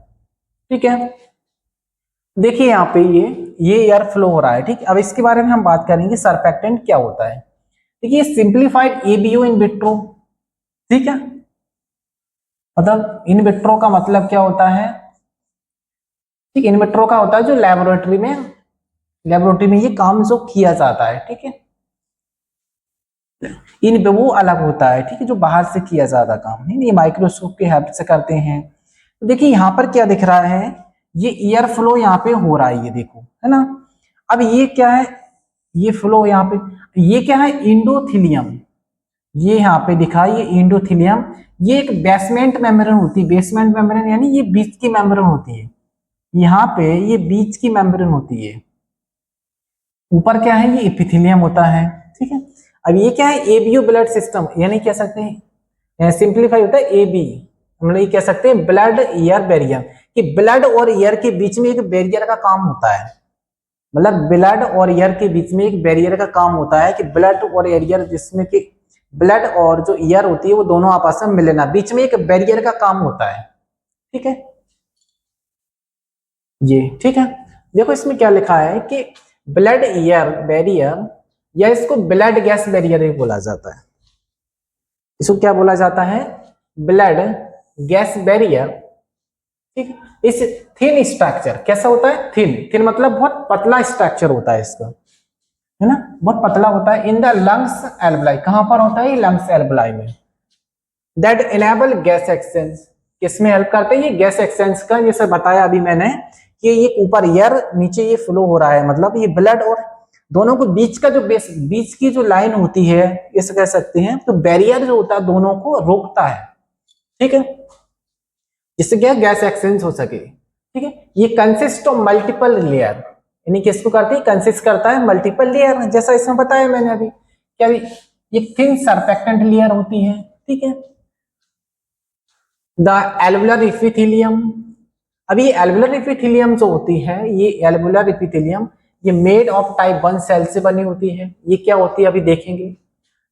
ठीक है। देखिए यहाँ पे ये एयर फ्लो हो रहा है, ठीक। अब इसके बारे में हम बात करेंगे सरफेक्टेंट क्या होता है। देखिए सिंप्लीफाइड एबीओ इन विट्रो, ठीक है, मतलब इन विट्रो का मतलब क्या होता है, ठीक, इन विट्रो का होता है जो लेबोरेटरी में ये काम जो किया जाता है, ठीक है। इन वो अलग होता है, ठीक है, जो बाहर से किया जाता काम है, ये माइक्रोस्कोप की हेल्प से करते हैं। तो देखिए यहाँ पर क्या दिख रहा है, ये एयर फ्लो यहाँ पे हो रहा है, ये देखो, है ना। अब ये क्या है, ये फ्लो यहाँ पे, ये क्या है, इंडोथीलियम, ये यहाँ पे दिखा है, ये इंडोथीलियम, ये एक बेसमेंट मेम्ब्रेन होती है, बेसमेंट मेम्ब्रेन यानी ये बीच की मेम्ब्रेन होती है, यहाँ पे ये बीच की मेम्ब्रेन होती है, ऊपर क्या है, ये एपिथेलियम होता है, ठीक है। अब ये क्या है, एबीयू ब्लड सिस्टम, यानी कह सकते हैं सिंप्लीफाई होता है एबी, मतलब ये कह सकते हैं ब्लड एयर बैरियर, कि ब्लड और एयर के बीच में एक बैरियर का काम होता है, मतलब ब्लड और एयर के बीच में एक बैरियर का काम होता है, कि ब्लड और एयर जिसमें कि ब्लड और जो एयर होती है वो दोनों आपस में मिलना, बीच में एक बैरियर का काम होता है, ठीक है, ये ठीक है। देखो इसमें क्या लिखा है कि ब्लड एयर बैरियर, या इसको ब्लड गैस बैरियर भी बोला जाता है, इसको क्या बोला जाता है, ब्लड गैस बैरियर, ठीक है। इस थिन स्ट्रक्चर कैसा होता है, थिन, थिन मतलब बहुत पतला स्ट्रक्चर होता है इसका, है ना, बहुत पतला होता है, इन द लंग्स एल्वलाई, कहां पर होता है, लंग्स एल्वलाई में, दैट इनेबल गैस एक्सचेंज, किसमें हेल्प करते हैं, ये गैस एक्सचेंज का, जैसे बताया अभी मैंने कि ये ऊपर एयर नीचे ये फ्लो हो रहा है, मतलब ये ब्लड और दोनों को बीच का जो बीच की जो लाइन होती है, इसे कह सकते हैं, तो बैरियर जो होता है दोनों को रोकता है, ठीक है, जिससे क्या गैस एक्सचेंज हो सके, ठीक है। ये कंसिस्ट ऑफ मल्टीपल लेयर, यानी किसको करती है, कंसिस्ट करता है मल्टीपल लेयर, जैसा इसमें बताया मैंने अभी, क्या ये थिन सरफेक्टेंट लेयर होती है, ठीक है। द एल्वुलर इपिथेलियम, अब ये एल्वुलर इपिथेलियम जो होती है, ये एल्वुलर इपिथेलियम ये मेड ऑफ टाइप 1 सेल से बनी होती है, ये क्या होती है अभी देखेंगे।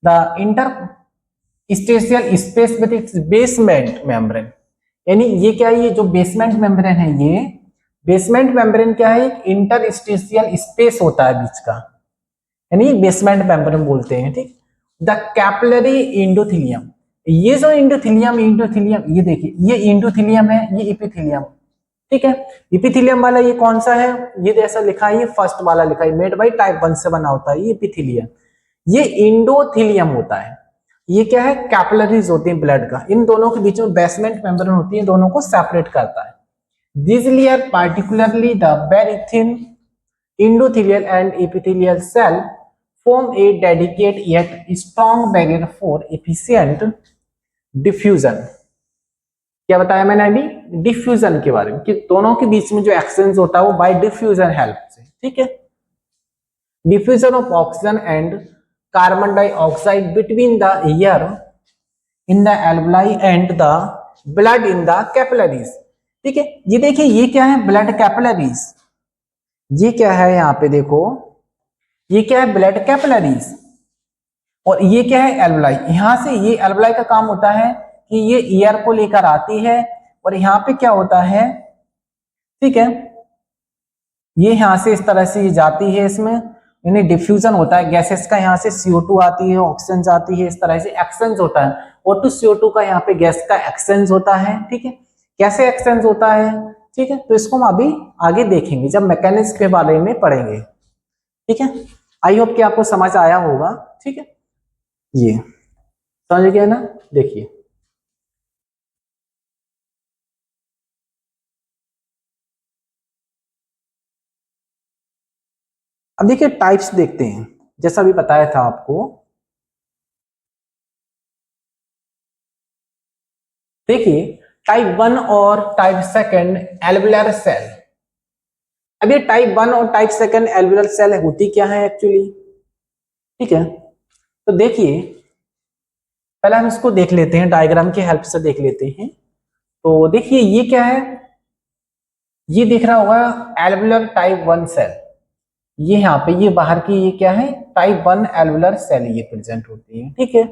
The interstitial space with its basement membrane, यानी ये क्या है, ये जो बेसमेंट मेम्ब्रेन है, ये बेसमेंट मेम्ब्रेन क्या है, एक इंटरस्टेशियल स्पेस होता है बीच का, यानी बेसमेंट मेम्ब्रेन बोलते हैं, ठीक। द कैपिलरी इंडोथीलियम, ये जो इंडोथीलियम ये देखिए, ये इंडोथीलियम है, ये एपिथेलियम, ठीक है। एपिथेलियम वाला ये कौन सा है, ये जैसा लिखा है, ये फर्स्ट वाला लिखा है, मेड बाय टाइप 1 से बना होता है, ये एपिथेलियम, ये इंडोथीलियम होता है, ये क्या है, कैपिलरीज होती है ब्लड का, इन दोनों के बीच में बेसमेंट मेम्ब्रेन होती है, दोनों को सेपरेट करता है। This layer particularly the very thin endothelial and epithelial cell form a delicate yet strong barrier for efficient diffusion। क्या बताया मैंने अभी, डिफ्यूजन के बारे में, कि दोनों के बीच में जो एक्सचेंज होता है वो बाय डिफ्यूजन हेल्प से, ठीक है। Diffusion of oxygen and carbon dioxide between the air in the alveoli and the blood in the capillaries, ठीक है। ये देखिए ये क्या है, ब्लड कैपिलरीज, ये क्या है, यहाँ पे देखो ये क्या है, ब्लड कैपिलरीज, और ये क्या है, एल्वलाई, यहां से ये एल्वलाई का काम होता है कि ये एयर को लेकर आती है, और यहाँ पे क्या होता है, ठीक है, ये यहां से इस तरह से ये जाती है, इसमें यानी डिफ्यूजन होता है गैसेस का, यहाँ से CO2 आती है, ऑक्सीजन जाती है, इस तरह से एक्सचेंज होता है, O2 CO2 का यहाँ पे गैस का एक्सचेंज होता है, ठीक है। कैसे एक्सचेंज होता है, ठीक है, तो इसको हम अभी आगे देखेंगे जब मैकेनिज्म के बारे में पढ़ेंगे, ठीक है। आई होप कि आपको समझ आया होगा। ठीक है, ये समझ गया ना। देखिए अब देखिए टाइप्स देखते हैं, जैसा अभी बताया था आपको। देखिए टाइप 1 और टाइप सेकंड एल्वुलर सेल। अब ये टाइप 1 और टाइप सेकंड एल्वुलर सेल होती क्या है एक्चुअली? ठीक है, तो देखिए पहले हम इसको देख लेते हैं, डायग्राम की हेल्प से देख लेते हैं। तो देखिए ये क्या है, ये दिख रहा होगा एल्वुलर टाइप 1 सेल। ये यहाँ पे ये बाहर की ये क्या है, टाइप 1 एल्वुलर सेल ये प्रेजेंट होती है। ठीक है,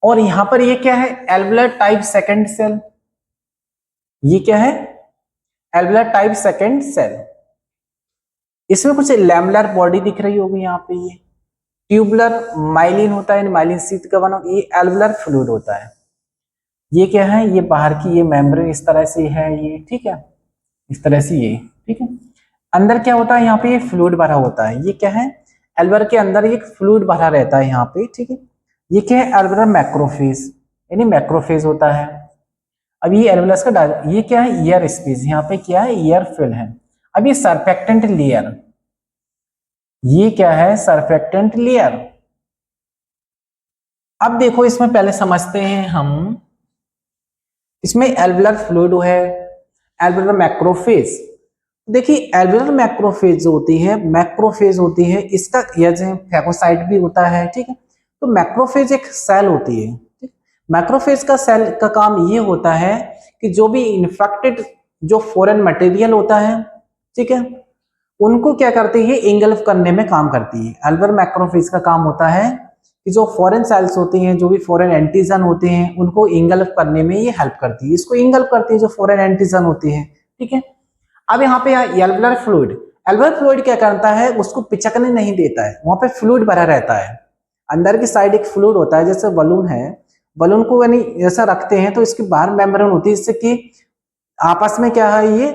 और यहाँ पर ये क्या है, एल्वुलर टाइप सेकंड सेल। ये क्या है, एल्वुलर टाइप सेकंड सेल। इसमें कुछ लैमेलर बॉडी दिख रही होगी यहाँ पे, ये ट्यूबुलर माइलिन होता है, माइलिन शीट का बना, ये एल्वुलर फ्लूइड होता है। ये क्या है, ये बाहर की ये मेम्ब्रेन इस तरह से है ये। ठीक है, इस तरह से ये। ठीक है, अंदर क्या होता है, यहाँ पे ये फ्लूइड भरा होता है। ये क्या है, एल्वुलर के अंदर एक फ्लूइड भरा रहता है यहाँ पे। ठीक है, ये क्या है, एल्वुलर मैक्रोफेज, यानी मैक्रोफेज होता है। अब ये एल्वुलस का ये क्या है, ईयर स्पेस, यहाँ पे क्या है, ईयर फिल है। अब ये सरफेक्टेंट लेयर, ये क्या है, सरफेक्टेंट लेयर। अब देखो इसमें पहले समझते हैं हम, इसमें एल्वुलर फ्लूइड है, एल्वुलर मैक्रोफेज। देखिए एल्वुलर मैक्रोफेज जो होती है, मैक्रोफेज होती है, इसका यह फैगोसाइट भी होता है। ठीक है, तो मैक्रोफेज एक सेल होती है। मैक्रोफेज का सेल का काम ये होता है कि जो भी इन्फेक्टेड जो फॉरेन मटेरियल होता है, ठीक है, उनको क्या करती है, इंगल्फ करने में काम करती है। एल्वुलर मैक्रोफेज का काम होता है कि जो फॉरेन सेल्स होती हैं, जो भी फॉरेन एंटीजन होते हैं, उनको इंगल्फ करने में ये हेल्प करती है, इसको इंगल्फ करती है जो फॉरेन एंटीजन होती है। ठीक है, अब यहाँ पे एल्वुलर फ्लूइड, एल्वुलर फ्लूइड क्या करता है, उसको पिचकने नहीं देता है, वहां पे फ्लूइड भरा रहता है। अंदर की साइड एक फ्लूइड होता है, जैसे बलून है, बलून को यानी जैसा रखते हैं तो इसके बाहर मेम्ब्रेन होती है, जिससे कि आपस में क्या है, ये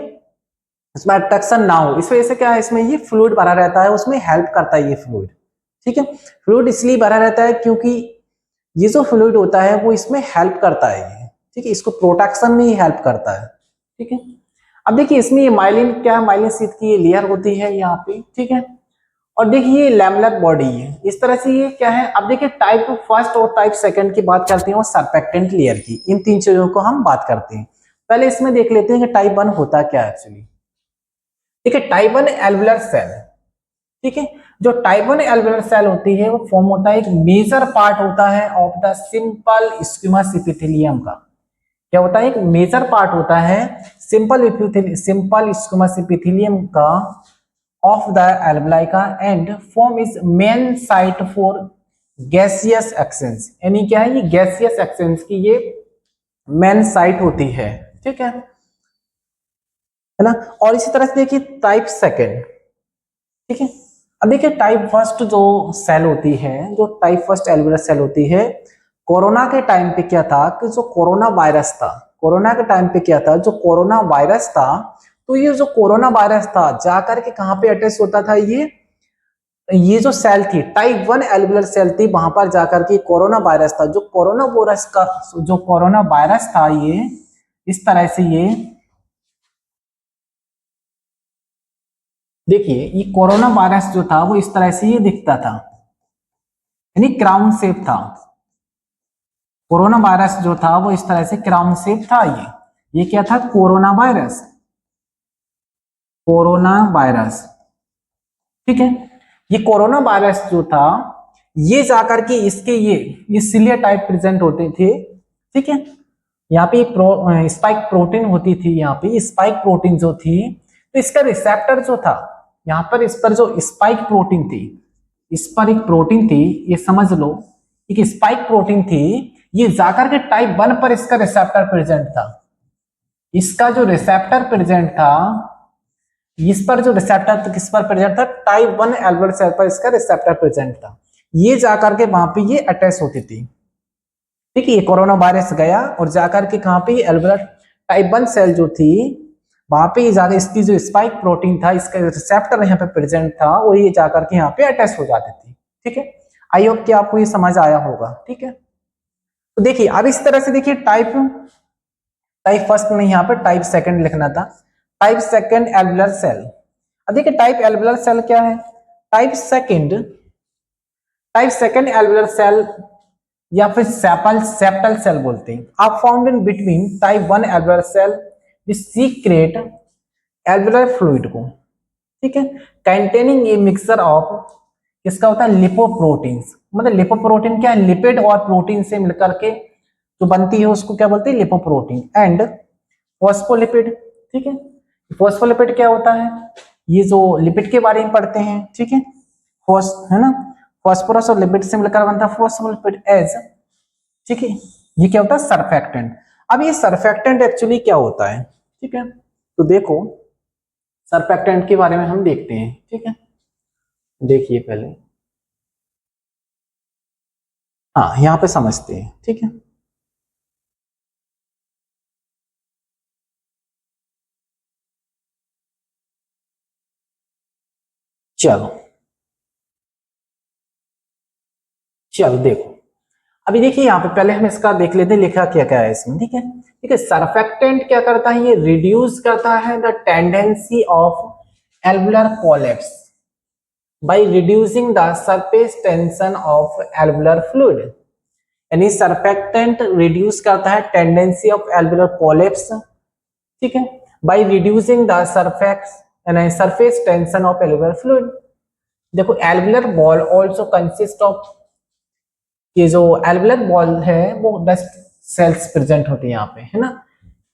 इसमें अट्रैक्शन ना हो। इस वजह से क्या है, इसमें ये फ्लूइड भरा रहता है, उसमें हेल्प करता है ये फ्लूइड। ठीक है, फ्लूइड इसलिए भरा रहता है क्योंकि ये जो फ्लूइड होता है वो इसमें हेल्प करता है ये। ठीक है, इसको प्रोटेक्शन में ही हेल्प करता है। ठीक है, अब देखिए इसमें ये माइलिन क्या है, माइलिन शीट की ये लेयर होती है यहाँ पे। ठीक है, और देखिए ये लैमेलर बॉडी है इस तरह से, ये क्या है। अब देखिए टाइप फर्स्ट और टाइप सेकंड की बात करते हैं और सरफेक्टेंट लेयर की, इन तीन चीजों को हम बात करते हैं। पहले इसमें देख लेते हैं कि टाइप 1 होता क्या है एक्चुअली। ठीक है, टाइप 1 एल्वुलर सेल। ठीक है, जो टाइप 1 एल्वुलर सेल होती है वो फॉर्म होता है, एक मेजर पार्ट होता है of the simple squamous epithelium का। क्या होता है, एक मेजर पार्ट होता है सिंपल स्क्विमस एपिथेलियम का ऑफ द एल्वुलाई का, and form is main site for gaseous exchange, यानी क्या है, ये गैसियस एक्सेंस की ये मेन साइट होती है। ठीक है ना। और इसी तरह से देखिए टाइप सेकंड। ठीक है, अब देखिए टाइप फर्स्ट जो सेल होती है, जो टाइप फर्स्ट एल्वुलर सेल होती है, कोरोना के टाइम पे क्या था कि जो कोरोना वायरस था, कोरोना के टाइम पे क्या था, जो कोरोना वायरस था, तो ये जो कोरोना वायरस था जाकर के कहां पे अटैच होता था, ये जो सेल थी टाइप 1 एल्वुलर सेल थी, वहां पर जाकर के कोरोना वायरस था, जो कोरोना वायरस का जो कोरोना वायरस था, ये इस तरह से ये देखिए, ये कोरोना वायरस जो था वो इस तरह से ये दिखता था, यानी क्राउन शेप था। कोरोना वायरस जो था वो इस तरह से क्राउन शेप था। ये क्या था, कोरोना वायरस, कोरोना वायरस। ठीक है, ये कोरोना वायरस जो था, ये जाकर के इसके ये सिलियर टाइप प्रेजेंट होते थे। ठीक है, यहाँ पे स्पाइक प्रोटीन होती थी, यहाँ पे स्पाइक प्रोटीन जो थी, तो इसका रिसेप्टर जो था, यहाँ पर इस पर जो स्पाइक प्रोटीन थी, इस पर एक प्रोटीन थी, ये समझ लो एक स्पाइक प्रोटीन थी, ये जाकर के टाइप 1 पर इसका रिसेप्टर प्रेजेंट था। इसका जो रिसेप्टर प्रेजेंट था, इस पर जो रिसेप्टर तो किस पर प्रेजेंट था, टाइप 1 एल्वुलर सेल पर इसका रिसेप्टर प्रेजेंट था। ये जाकर के वहां पे ये अटैच होती थी। ठीक है, ये कोरोना वायरस गया और जाकर के कहां पे एल्वुलर टाइप 1 सेल जो थी वहां पे ये ज्यादा इसकी जो स्पाइक प्रोटीन था, इसका रिसेप्टर यहाँ पे प्रेजेंट था, वो ये जाकर के यहाँ पे अटैच हो जाती थी। ठीक है, आई होप कि आपको ये समझ आया होगा। ठीक है, तो देखिए अब इस तरह से देखिए टाइप टाइप फर्स्ट में यहाँ पे टाइप सेकंड लिखना था, टाइप सेकंड एल्वुलर सेल। अब देखिए टाइप एल्वुलर सेल क्या है, टाइप सेकंड एल्वुलर सेल या फिर सेप्टल सेल बोलते हैं, आप found in between type 1 alveolar cell secrete alveolar fluid को। ठीक है, कंटेनिंग ए मिक्सचर ऑफ, किसका होता है, लिपोप्रोटीन्स। मतलब लिपोप्रोटीन क्या है, लिपिड और प्रोटीन से मिलकर के जो बनती है उसको क्या बोलते हैं, लिपोप्रोटीन। And phospholipid. ठीक है, फॉस्फोलिपिड क्या होता है, ये जो लिपिड के बारे में पढ़ते हैं। ठीक है, है ना, फॉस्फोरस और लिपिड से मिलकर बनता है फॉस्फोलिपिड एज। ठीक है, ये क्या होता है, सर्फेक्टेंट। अब ये सर्फेक्टेंट एक्चुअली क्या होता है। ठीक है, तो देखो सर्फेक्टेंट के बारे में हम देखते हैं। ठीक है, देखिए पहले, हाँ यहाँ पे समझते हैं। ठीक है, चलो चलो देखो, अभी देखिए यहाँ पे पहले हम इसका देख लेते हैं लिखा क्या क्या है इसमें। ठीक है, ठीक है, सर्फेक्टेंट क्या करता है, ये रिड्यूस करता है the tendency of alveolar collapse by reducing the surface tension of alveolar fluid. यानी सर्फेक्टेंट रिड्यूस करता है टेंडेंसी ऑफ एल्वुलर कोलैप्स, ठीक है, by reducing the surface tension of alveolar fluid. देखो alveolar ball also consist of, ये जो alveolar ball है वो 10 सेल्स प्रेजेंट होती है यहाँ पे, है ना,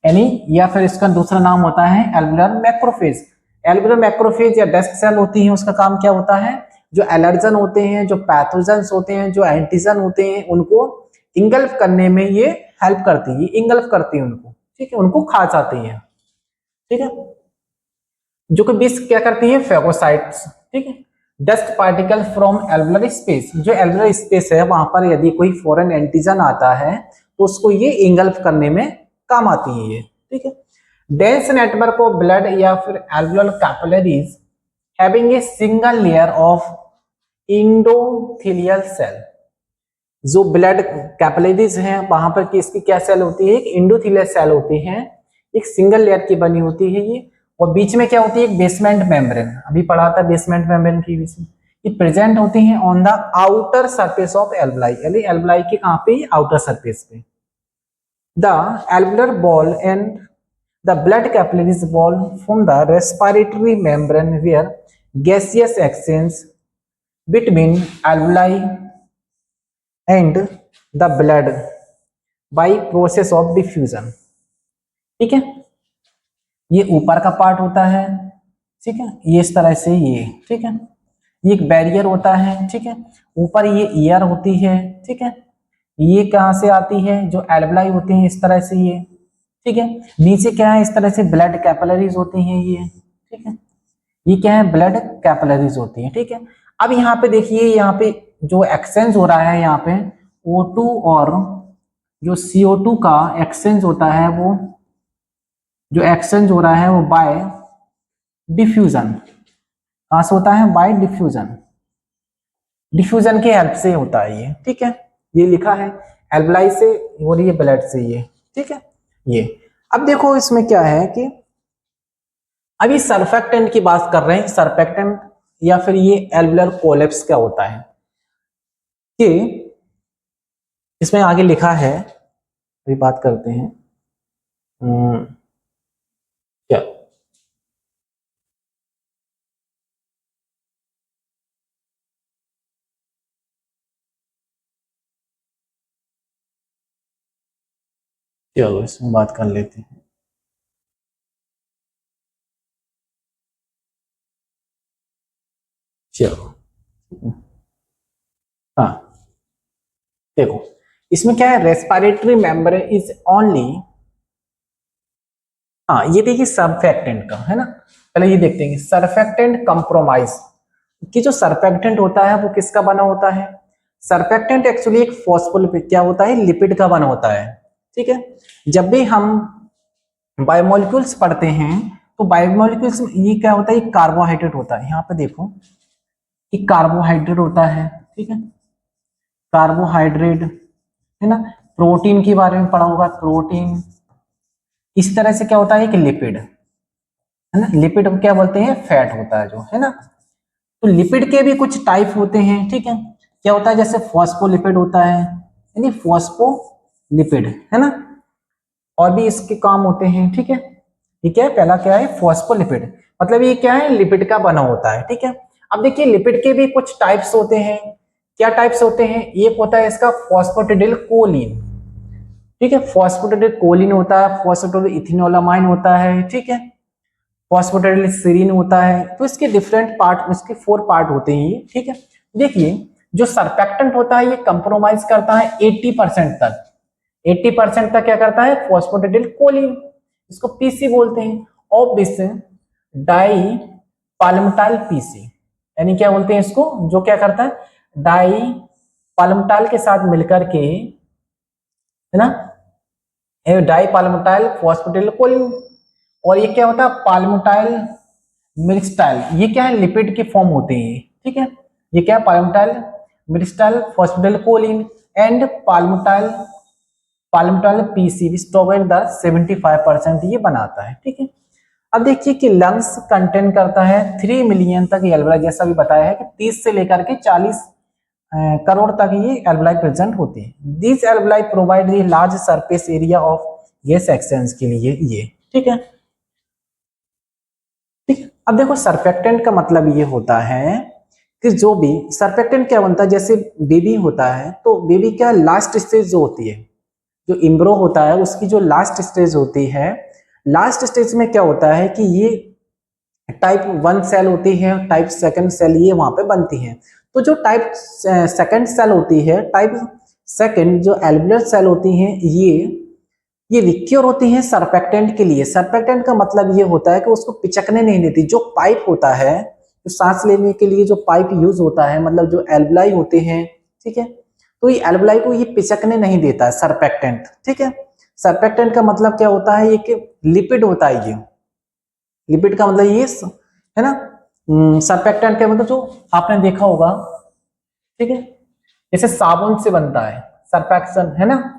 यानी या फिर इसका दूसरा नाम होता है एल्वुलर मैक्रोफेज। एल्वुलर मैक्रोफेज या डेस्क सेल होती है, उसका काम क्या होता है, जो एलर्जन होते हैं, जो पैथोजेंस होते हैं, जो एंटीजन होते हैं, उनको इंगल्फ करने में ये हेल्प करती है, इंगल्फ करती है उनको। ठीक है, उनको खा जाती है। ठीक है, जो कि विष क्या करती है, फेगोसाइट्स। ठीक है, dust particle from alveolar space, जो एल्वुलर स्पेस है वहां पर यदि कोई फॉरेन एंटीजन आता है तो उसको ये इंगल्फ करने में काम आती है ये। ठीक है, डेंस नेटवर्क ऑफ ब्लड या फिर alveolar capillaries having a single layer of endothelial cell, जो ब्लड कैपिलरीज हैं वहां पर किसकी क्या सेल होती है, एक इंडोथेलियल सेल होती है, एक सिंगल लेयर की बनी होती है ये, और बीच में क्या होती है, एक बेसमेंट मेम्ब्रेन, अभी पढ़ा था बेसमेंट मेम्ब्रेन की विषय, ये प्रेजेंट होती है on the outer surface of alveoli, यानी एल्वुलाई के कहां पे, आउटर सरफेस पे। The alveolar wall and the blood capillaries wall from the respiratory membrane where gaseous exchange between alveoli and the blood by process of diffusion. ठीक है, ये ऊपर का पार्ट होता है। ठीक है, ये इस तरह से ये, ठीक है, ये एक बैरियर होता है। ठीक है, ऊपर ये ईयर होती है। ठीक है, ये कहां से आती है, जो एल्वुलाई होती है इस तरह से ये। ठीक है, नीचे क्या है, इस तरह से ब्लड कैपिलरीज होती हैं ये। ठीक है, ये क्या है, ब्लड कैपिलरीज होती है। ठीक है, अब यहाँ पे देखिए, यहाँ पे जो एक्सचेंज हो रहा है, यहाँ पे O2 और जो CO2 का एक्सचेंज होता है, वो जो एक्सचेंज हो रहा है वो बाय डिफ्यूजन, कहां से होता है, बाय डिफ्यूजन, डिफ्यूजन के हेल्प से होता है ये। ठीक है, ये लिखा है एल्वुलाई से और ये ब्लड से ये। ठीक है, ये अब देखो इसमें क्या है कि अभी सर्फेक्टेंट की बात कर रहे हैं, सर्फेक्टेंट या फिर ये एल्वुलर कोलैप्स क्या होता है, कि इसमें आगे लिखा है, अभी बात करते हैं क्या, चलो इसमें बात कर लेते हैं। चलो हाँ देखो, इसमें क्या है, रेस्पिरेटरी मेम्ब्रेन इज ओनली, हाँ ये देखिए सर्फेक्टेंट का है ना, पहले ये देखते हैं सर्फेक्टेंट कंप्रोमाइज, कि जो सर्फेक्टेंट होता है वो किसका बना होता है, सर्फेक्टेंट एक्चुअली एक फॉस्फोलिपिड क्या होता है, लिपिड का बना होता है। ठीक है, जब भी हम बायोमोलिक्यूल्स पढ़ते हैं तो बायोमोलिक्यूल्स में ये क्या होता है, ये कार्बोहाइड्रेट होता है। यहाँ पे देखो कि कार्बोहाइड्रेट होता है, ठीक है, कार्बोहाइड्रेट है ना। प्रोटीन के बारे में पढ़ा होगा, प्रोटीन। इस तरह से क्या होता है, एक लिपिड है ना, लिपिड को क्या बोलते हैं, फैट होता है जो, है ना। तो लिपिड के भी कुछ टाइप होते हैं, ठीक है। क्या होता है, जैसे फॉस्फोलिपिड होता है, यानी फॉस्फोलिपिड, है ना। और भी इसके काम होते हैं, ठीक है। ठीक है, पहला क्या है, फॉस्फोलिपिड, मतलब ये क्या है, लिपिड का बना होता है, ठीक है। अब देखिए लिपिड के भी कुछ टाइप्स होते हैं। क्या टाइप्स होते हैं, एक होता है इसका फॉस्फेटिडिल कोलिन, ठीक है, फॉस्फेटिडिल कोलिन होता है, फॉस्फेटिडिल इथेनोलामाइन होता है, ठीक है, फॉस्फेटिडिल सीरीन होता है। तो इसके डिफरेंट पार्ट, इसके 4 पार्ट होते हैं ये, ठीक है। देखिए जो सरफेक्टेंट होता है ये कंप्रोमाइज करता है 80% तक, 80% तक क्या करता है, फॉस्फेटिडिल कोलिन, इसको पीसी बोलते हैं। और बिस डाई पालमटाइल पीसी, यानी क्या बोलते हैं इसको, जो क्या करता है, डाई पालमटाइल के साथ मिलकर के, है ना, डाई पालमटाइल फॉस्फेटिडिल कोलिन। और ये क्या होता है, पालमटाइल मिरिस्टाइल, ये क्या है, लिपिड के फॉर्म होते हैं, ठीक है। ये क्या है, palmitoyl myristoyl phosphatidyl choline and palmitoyl PC which provide the 75% ये बनाता है, ठीक है। अब देखिए कि लंग्स कंटेन करता है 3 मिलियन तक ये एल्वेलाई, जैसा भी बताया है कि 30 से लेकर के 40 करोड़ तक ये एल्वेलाई प्रेजेंट होते हैं। This alveoli provide the large surface area of gas exchange के लिए ये, ठीक है। ठीक है, अब देखो सरफेक्टेंट का मतलब ये होता है कि जो भी सरफेक्टेंट क्या बनता है, जैसे बेबी होता है तो बेबी क्या लास्ट स्टेज जो होती है, जो इम्ब्रो होता है उसकी जो लास्ट स्टेज होती है, लास्ट स्टेज में क्या होता है कि ये टाइप 1 सेल होती है, टाइप 2 सेल ये वहां पे बनती है। तो जो टाइप 2 सेल होती है, टाइप 2 जो एल्वेलर सेल होती हैं, ये रिक्योर होती हैं सरफेक्टेंट के लिए। सरफेक्टेंट का मतलब ये होता है कि उसको पिचकने नहीं देती। जो पाइप होता है, जो सांस लेने के लिए जो पाइप यूज होता है, मतलब जो एल्वेलाई होते हैं, ठीक है, तो ये एल्वेलाई को ये पिचकने नहीं देता है सरफेक्टेंट, ठीक है। सरफेक्टेंट का मतलब क्या होता है, ये कि लिपिड होता है। ये लिपिड का मतलब ये है ना। सरफेक्टेंट का मतलब जो आपने देखा होगा, ठीक है, जैसे साबुन से बनता है सरफेक्शन, है ना,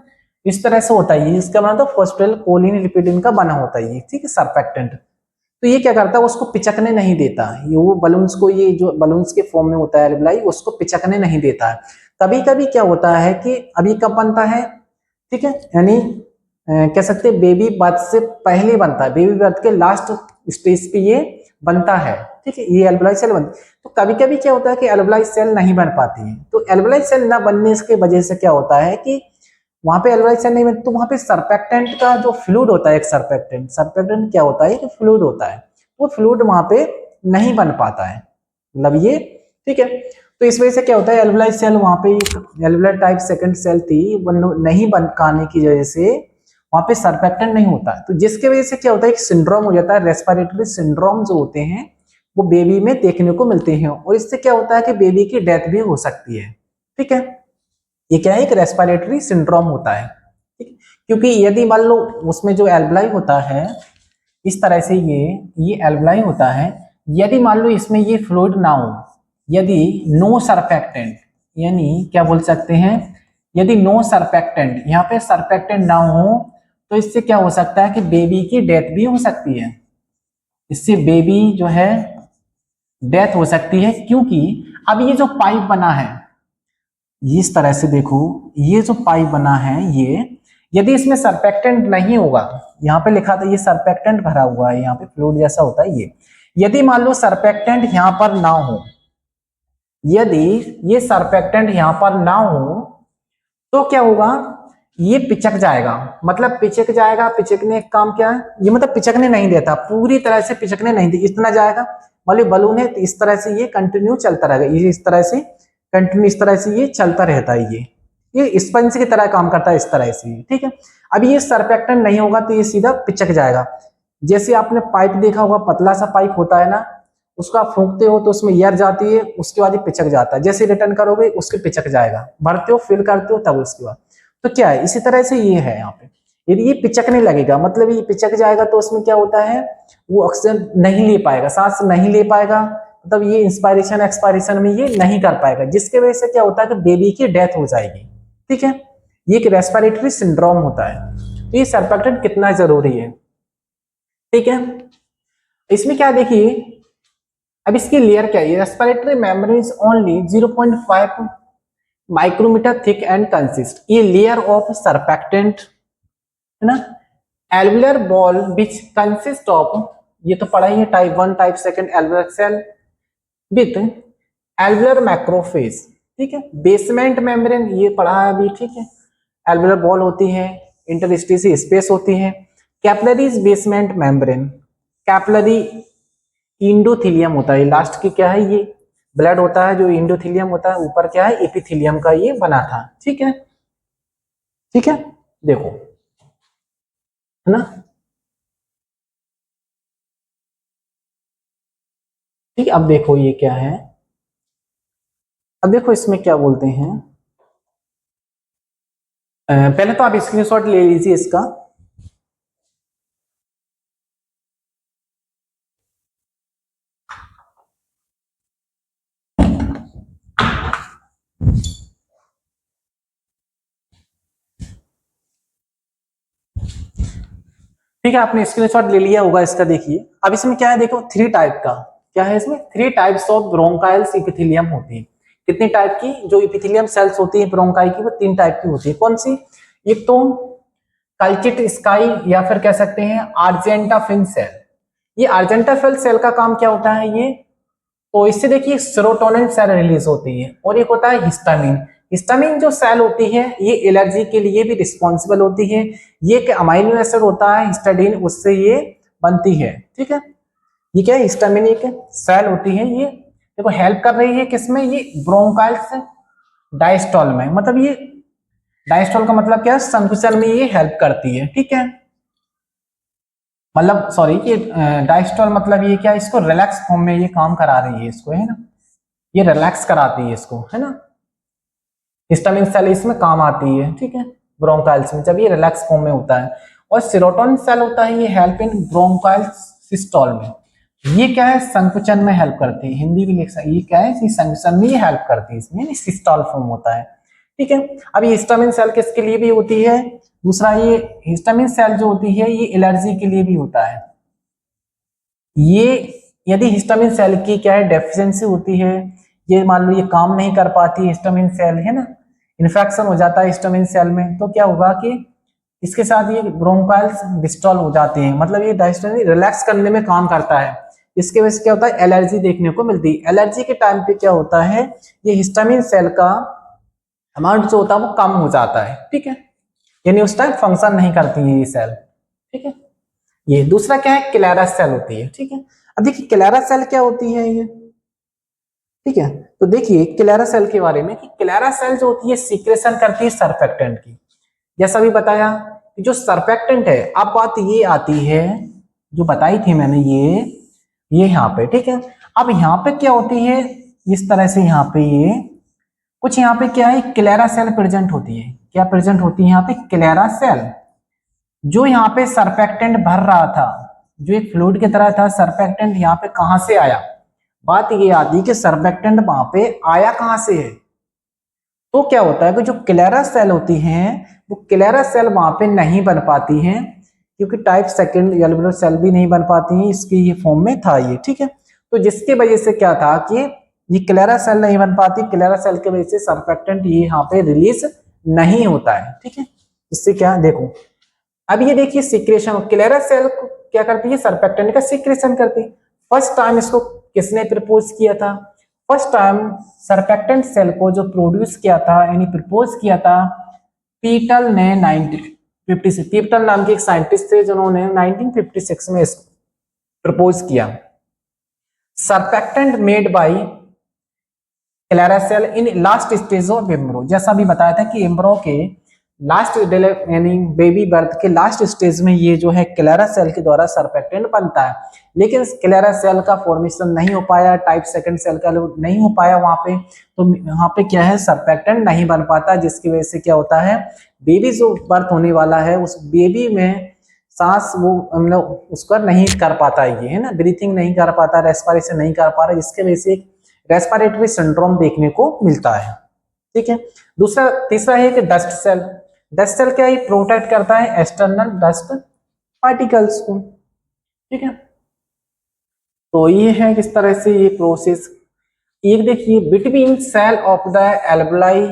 इस तरह से होता है ये, इसका मतलब फॉस्फेटिडिल कोलिन लिपिड इनका बना होता है ये, ठीक है, सरफेक्टेंट। तो ये क्या करता है, उसको पिचकने नहीं देता, ये वो बलून्स को, ये जो बलून्स के फॉर्म में होता है एल्वेलाई, उसको पिचकने नहीं देता है। कभी कभी क्या होता है कि अभी कब बनता है, ठीक है, यानी कह सकते हैं बेबी बर्थ से पहले बनता है, बेबी बर्थ के लास्ट स्टेज पे ये बनता है, ठीक है, ये एल्वेलाई सेल बनती है। तो कभी कभी क्या होता है कि एल्वेलाई सेल नहीं बन पाती है, तो एल्वेलाई सेल न बनने की वजह से क्या होता है कि वहां पे एल्वेलाई सेल नहीं बनती, तो वहां पे सरफेक्टेंट का जो फ्लूइड होता है, एक सरफेक्टेंट क्या होता है कि फ्लूइड होता है, वो फ्लूइड वहां पे नहीं बन पाता है, मतलब ये, ठीक है। तो इस वजह से क्या होता है, एल्वेलाई सेल वहां पे एल्वेलाई टाइप 2 सेल थी, वो नहीं बन पाने की वजह से वहां पे सरफेक्टेंट नहीं होता है। तो जिसके वजह से क्या होता है, एक सिंड्रोम हो जाता है, रेस्पिरेटरी सिंड्रोम जो होते हैं वो बेबी में देखने को मिलते हैं, और इससे क्या होता है कि बेबी की डेथ भी हो सकती है, ठीक है। ये क्या है, एक रेस्पिरेटरी सिंड्रोम होता है, ठीक है? क्योंकि यदि मान लो उसमें जो एल्वेलाई होता है, इस तरह से ये एल्वेलाई होता है, यदि मान लो इसमें ये फ्लूइड ना हो, यदि नो सरफेक्टेंट, यानी क्या बोल सकते हैं, यदि नो सरफेक्टेंट, यहाँ पे सरफेक्टेंट ना हो, तो इससे क्या हो सकता है कि बेबी की डेथ भी हो सकती है, इससे बेबी जो है डेथ हो सकती है। क्योंकि अब ये जो पाइप बना है, इस तरह से देखो, ये जो पाइप बना है, ये यदि इसमें सरफेक्टेंट नहीं होगा, यहाँ पे लिखा था ये सरफेक्टेंट भरा हुआ है, यहाँ पे फ्लूइड जैसा होता है ये, यदि मान लो सरफेक्टेंट यहाँ पर ना हो, यदि ये सरफेक्टेंट यहाँ पर ना हो, तो क्या होगा, ये पिचक जाएगा, मतलब पिचक जाएगा। पिचकने का काम क्या है, ये मतलब पिचकने नहीं देता, पूरी तरह से पिचकने नहीं दे, इतना जाएगा, मान लो बलून है तो इस तरह से ये कंटिन्यू चलता रहेगा, ये इस तरह से कंटिन्यू, इस तरह से ये चलता रहता है, ये स्पंज की तरह काम करता है, इस तरह से, ठीक है। अब ये सरफेक्टेंट नहीं होगा तो ये सीधा पिचक जाएगा। जैसे आपने पाइप देखा होगा, पतला सा पाइप होता है ना, उसको आप फूंकते हो तो उसमें एयर जाती है, उसके बाद ये पिचक जाता है, जैसे रिटर्न करोगे उसके पिचक जाएगा, भरते हो फिल करते हो तब उसके बाद। तो क्या है, इसी तरह से ये है यहाँ पे, यदि ये पिचकने लगेगा, मतलब ये पिचक जाएगा तो उसमें क्या होता है, वो ऑक्सीजन नहीं ले पाएगा, सांस नहीं ले पाएगा, मतलब ये इंस्पायरेशन एक्सपायरेशन में ये नहीं कर पाएगा, जिसके वजह से क्या होता है कि बेबी की डेथ हो जाएगी। ठीक है, ये एक रेस्पिरेटरी सिंड्रोम होता है। तो ये सर्फेक्टेंट कितना जरूरी है। ठीक है, इसमें क्या देखिए, अब इसकी लेयर क्या है, respiratory membrane is only 0.5 micrometre thick and consist, ये लेयर ऑफ सर्फेक्टेंट है ना, alveolar wall which consist of, ये तो पढ़ा ही है, type 1 type 2 alveolar cell with alveolar macrophage. ठीक है, बेसमेंट मेम्ब्रेन ये पढ़ा है अभी। ठीक है, एल्वुलर बॉल होती है, इंटरस्टिशियल स्पेस होती है, capillaries basement membrane, capillary endothelium होता है, लास्ट की क्या है, ये ब्लड होता है जो इंडोथीलियम होता है, ऊपर क्या है, एपिथीलियम का ये बना था। ठीक है, ठीक है, देखो है ना। ठीक, अब देखो ये क्या है, अब देखो इसमें क्या बोलते हैं, पहले तो आप स्क्रीनशॉट ले लीजिए इसका। ठीक है, आपने स्क्रीनशॉट ले लिया होगा इसका। देखिए अब इसमें क्या है, देखो 3 टाइप का क्या है, इसमें 3 टाइप्स ऑफ ब्रोंकाइल्स इपिथेलियम होती है। कितनी टाइप की जो इपिथेलियम सेल्स होती है ब्रोंकाई की, वो 3 टाइप की होती है। कौन सी, एक तो कल्चिट स्काई या फिर कह सकते हैं आर्जेंटाफिन सेल। ये आर्जेंटाफिन सेल का काम क्या होता है, ये तो इससे देखिए सेरोटोनिन सेल रिलीज होती है, और एक होता है हिस्टामिन। हिस्टामिन जो सेल होती है ये एलर्जी के लिए भी रिस्पॉन्सिबल होती है। ये एक अमाइनो एसिड होता है हिस्टाडीन, उससे ये बनती है। ठीक है, ये क्या है, हिस्टामिन एक सेल होती है, ये देखो हेल्प कर रही है किसमें, ये ब्रोंकाइल्स डायस्टॉल में, मतलब ये डायस्टॉल का मतलब क्या है, संकुचन में ये हेल्प करती है। ठीक है, मतलब सॉरी, ये डायस्टॉल मतलब ये क्या, इसको रिलैक्स फॉर्म में ये काम करा रही है इसको, है ना, ये रिलैक्स कराती है इसको, है ना। हिस्टामिन सेल इसमें काम आती है। ठीक है, ब्रोंकाइल्स में जब ये रिलैक्स फॉर्म में होता है। और सेरोटोनिन सेल होता है, ये हेल्प इन ब्रोंकाइल सिस्टोल में, ये क्या है, संकुचन में हेल्प करती है, हिंदी भी लिख सकते, ये क्या है, ये संकुचन में हेल्प करती है, इसमें सिस्टोल फॉर्म होता है। ठीक है, अब ये हिस्टामिन सेल किसके लिए भी होती है, दूसरा ये हिस्टामिन सेल जो होती है ये एलर्जी के लिए भी होता है। ये यदि हिस्टामिन सेल की क्या है, डेफिशिएंसी होती है, ये मान लो ये काम नहीं कर पाती हिस्टामिन सेल, है ना, इन्फेक्शन हो जाता है हिस्टामिन सेल में, तो क्या होगा कि इसके साथ ये ब्रोंकाइल्स डिस्टॉल हो जाते हैं, मतलब ये डायस्टोलिन रिलैक्स करने में काम करता है। इसके वजह से क्या होता है, एलर्जी देखने को मिलती है। एलर्जी के टाइम पे क्या होता है, ये हिस्टामिन सेल का अमाउंट जो होता है वो कम हो जाता है। ठीक है, यानी उस टाइम फंक्शन नहीं करती है ये सेल। ठीक है, ये दूसरा क्या है, क्लेरा सेल होती है। ठीक है, अब देखिए क्लेरा सेल क्या होती है ये। ठीक है, तो देखिए क्लेरा सेल के बारे में कि क्लेरा सेल जो होती है सीक्रेशन करती है सर्फेक्टेंट की, जैसा भी बताया कि जो सर्फेक्टेंट है। अब बात ये आती है जो बताई थी मैंने, ये यहाँ पे। ठीक है, अब यहाँ पे क्या होती है, इस तरह से यहाँ पे ये कुछ यहाँ पे क्या है, क्लेरा सेल प्रेजेंट होती है। क्या प्रेजेंट होती है यहाँ पे, क्लेरा सेल, जो यहाँ पे सर्फेक्टेंट भर रहा था, जो एक फ्लूइड की तरह था, सर्फेक्टेंट यहाँ पे कहां से आया। बात ये आती है कि सर्फेक्टेंट वहां पे आया कहां से है। तो क्या होता है कि जो क्लेरा सेल होती हैं वो क्लेरा सेल वहां पे नहीं बन पाती हैं, क्योंकि टाइप 2 एल्वुलर सेल भी नहीं बन पाती हैं, इसकी ये फॉर्म में था ये। ठीक है, तो जिसके वजह से क्या था कि ये क्लेरा सेल नहीं बन पाती, क्लेरा सेल की वजह से सर्फेक्टेंट ये यहाँ पे रिलीज नहीं होता है। ठीक है, इससे क्या देखो, अब ये देखिए सिक्रेशन, क्लेरा सेल क्या करती है, सर्फेक्टेंट का सिक्रेशन करती है। फर्स्ट टाइम इसको किसने प्रपोज किया था, फर्स्ट टाइम सर्फेक्टेंट सेल को जो प्रोड्यूस किया था यानी प्रपोज किया था पीटल ने 1956, पीटल नाम के एक साइंटिस्ट थे जिन्होंने 1956 में प्रपोज किया, surfactant made by Clara cell in last stage of embryo. जैसा भी बताया था कि एम्ब्रो के लास्ट यानी बेबी बर्थ के लास्ट स्टेज में ये जो है क्लेरा सेल के द्वारा सरफेक्टेंट बनता है, लेकिन क्लेरा सेल का फॉर्मेशन नहीं हो पाया, टाइप सेकंड सेल का नहीं हो पाया वहां पे, तो वहां पे क्या है सरफेक्टेंट नहीं बन पाता, जिसकी वजह से क्या होता है बेबी जो बर्थ होने वाला है उस बेबी में सांस वो मतलब उसका नहीं कर पाता ये है ना, ब्रीथिंग नहीं कर पाता, रेस्पिरेशन नहीं कर पा रहा, जिसके वजह से रेस्पिरेटरी सिंड्रोम देखने को मिलता है। ठीक है, दूसरा तीसरा है कि डस्ट सेल। डस्ट सेल क्या है, प्रोटेक्ट करता है एक्सटर्नल डस्ट पार्टिकल्स को। ठीक है, तो ये है किस तरह से ये प्रोसेस। एक देखिए between cell of the alveoli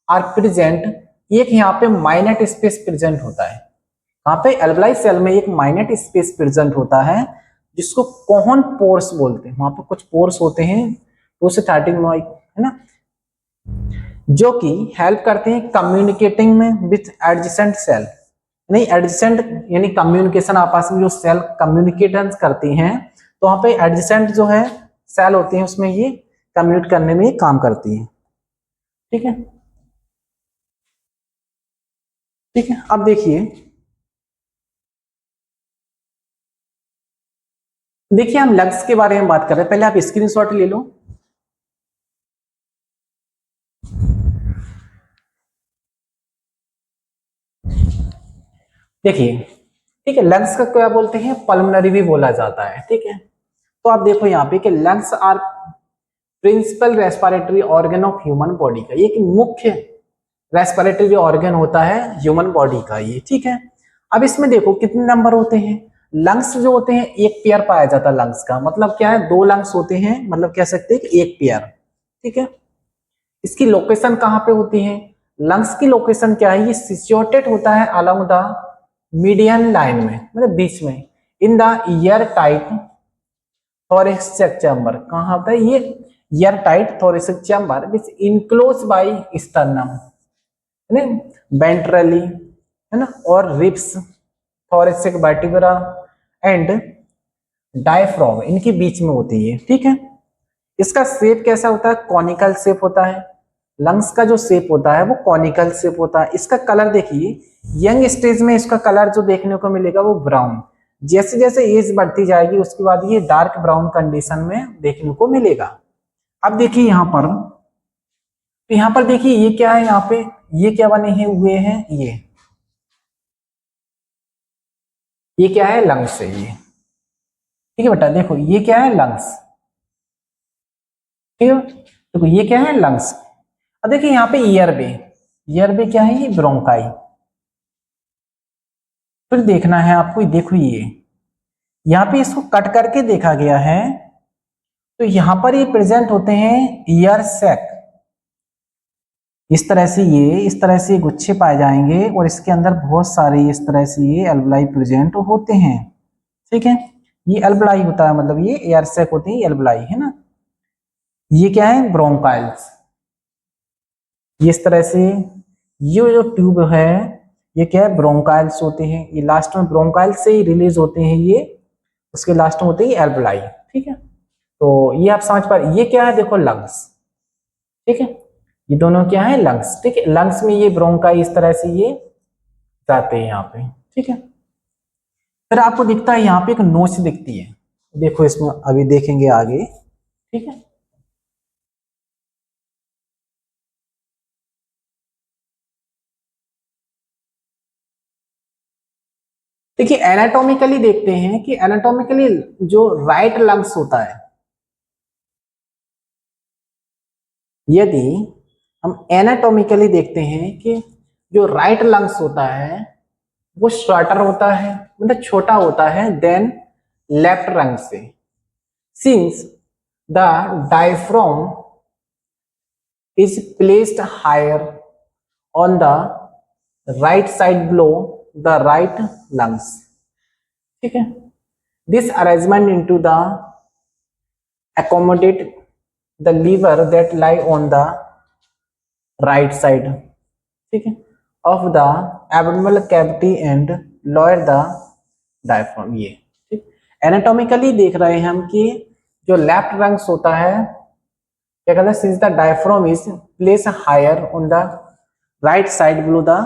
are present, एक यहाँ पे माइनट स्पेस प्रेजेंट होता है, यहाँ पे एल्वेलाई सेल में एक माइनट स्पेस प्रेजेंट होता है जिसको कोहन पोर्स बोलते हैं। वहां पे कुछ पोर्स होते हैं 2 से 13 है ना, जो कि हेल्प करते हैं कम्युनिकेटिंग में विथ एडजेसेंट सेल। नहीं एडजेसेंट यानी कम्युनिकेशन, आपस में जो सेल कम्युनिकेशन करती हैं, तो वहां पे एडजेसेंट जो है सेल होती हैं उसमें ये कम्युनिकेट करने में काम करती है। ठीक है, ठीक है, अब देखिए हम लंग्स के बारे में बात कर रहे हैं, पहले आप स्क्रीनशॉट ले लो। देखिए ठीक है, लंग्स का क्या बोलते हैं, पल्मोनरी भी बोला जाता है। ठीक है, तो आप देखो यहाँ पे कि lungs are principal respiratory organ of human body का, एक मुख्य रेस्पिरेटरी ऑर्गन होता है ह्यूमन बॉडी का ये। ठीक है, अब इसमें देखो कितने नंबर होते हैं, लंग्स जो होते हैं एक पेयर पाया जाता है लंग्स का, मतलब क्या है 2 लंग्स होते हैं, मतलब कह सकते हैं कि एक पेयर। ठीक है, इसकी लोकेशन कहाँ पे होती है, लंग्स की लोकेशन क्या है, ये सिचुएटेड होता है अलोंग द मीडियन लाइन में, मतलब बीच में, in the year tight thoracic chamber. कहाँ होता है ये year tight thoracic chamber which enclose by sternum ventrally है ना, और ribs thoracic vertebra and diaphragm इनके बीच में होती है। ठीक है, इसका शेप कैसा होता है, कॉनिकल शेप होता है, लंग्स का जो शेप होता है वो कॉनिकल शेप होता है। इसका कलर देखिए यंग स्टेज में इसका कलर जो देखने को मिलेगा वो ब्राउन, जैसे जैसे एज बढ़ती जाएगी उसके बाद ये डार्क ब्राउन कंडीशन में देखने को मिलेगा। अब देखिए यहाँ पर, तो यहाँ पर देखिए ये क्या है, यहाँ पे ये क्या बने हुए हैं, ये क्या है, लंग्स है ये। ठीक है बेटा, देखो ये क्या है, लंग्स। ठीक है, देखो ये क्या है, लंग्स। अब देखिए यहाँ पे ईयर बे क्या है, ये ब्रोंकाई। फिर देखना है आपको, देखो ये यहाँ पे इसको कट करके देखा गया है, तो यहाँ पर ये प्रेजेंट होते हैं ईयर सैक, इस तरह से गुच्छे पाए जाएंगे और इसके अंदर बहुत सारे इस तरह से ये एल्वेलाई प्रेजेंट होते हैं। ठीक है, ये एल्वेलाई होता है, मतलब ये एयर सैक होते हैं एल्वेलाई है ना। ये क्या है, ब्रोंकाइल्स, ये इस तरह से ये जो ट्यूब है ये क्या है, ब्रोंकाइल्स होते हैं, ये लास्ट में ब्रोंकाइल्स से ही रिलीज होते हैं ये, उसके लास्ट में होते हैं एल्वेलाई। ठीक है, तो ये आप समझ पा रहे, ये क्या है देखो लंग्स। ठीक है, ये दोनों क्या है, लंग्स। ठीक है, लंग्स में ये ब्रोंकाई इस तरह से ये जाते हैं यहाँ पे। ठीक है, फिर आपको दिखता है यहाँ पे एक नोच दिखती है, देखो इसमें अभी देखेंगे आगे। ठीक है, देखिए एनाटॉमिकली देखते हैं कि एनाटॉमिकली जो राइट लंग्स होता है, यदि हम एनाटॉमिकली देखते हैं कि जो राइट लंग्स होता है वो शॉर्टर होता है, मतलब छोटा होता है देन लेफ्ट लंग से, since the diaphragm is placed higher on the right side below the right lungs. ठीक है, this arrangement into the accommodate the lever that lie on the right side, ठीक है, of the abdominal cavity and lower the diaphragm। ये ठीक anatomically देख रहे हैं हम कि जो लेफ्ट लंग्स होता है क्या कहते हैं, since the diaphragm is place higher on the right side below the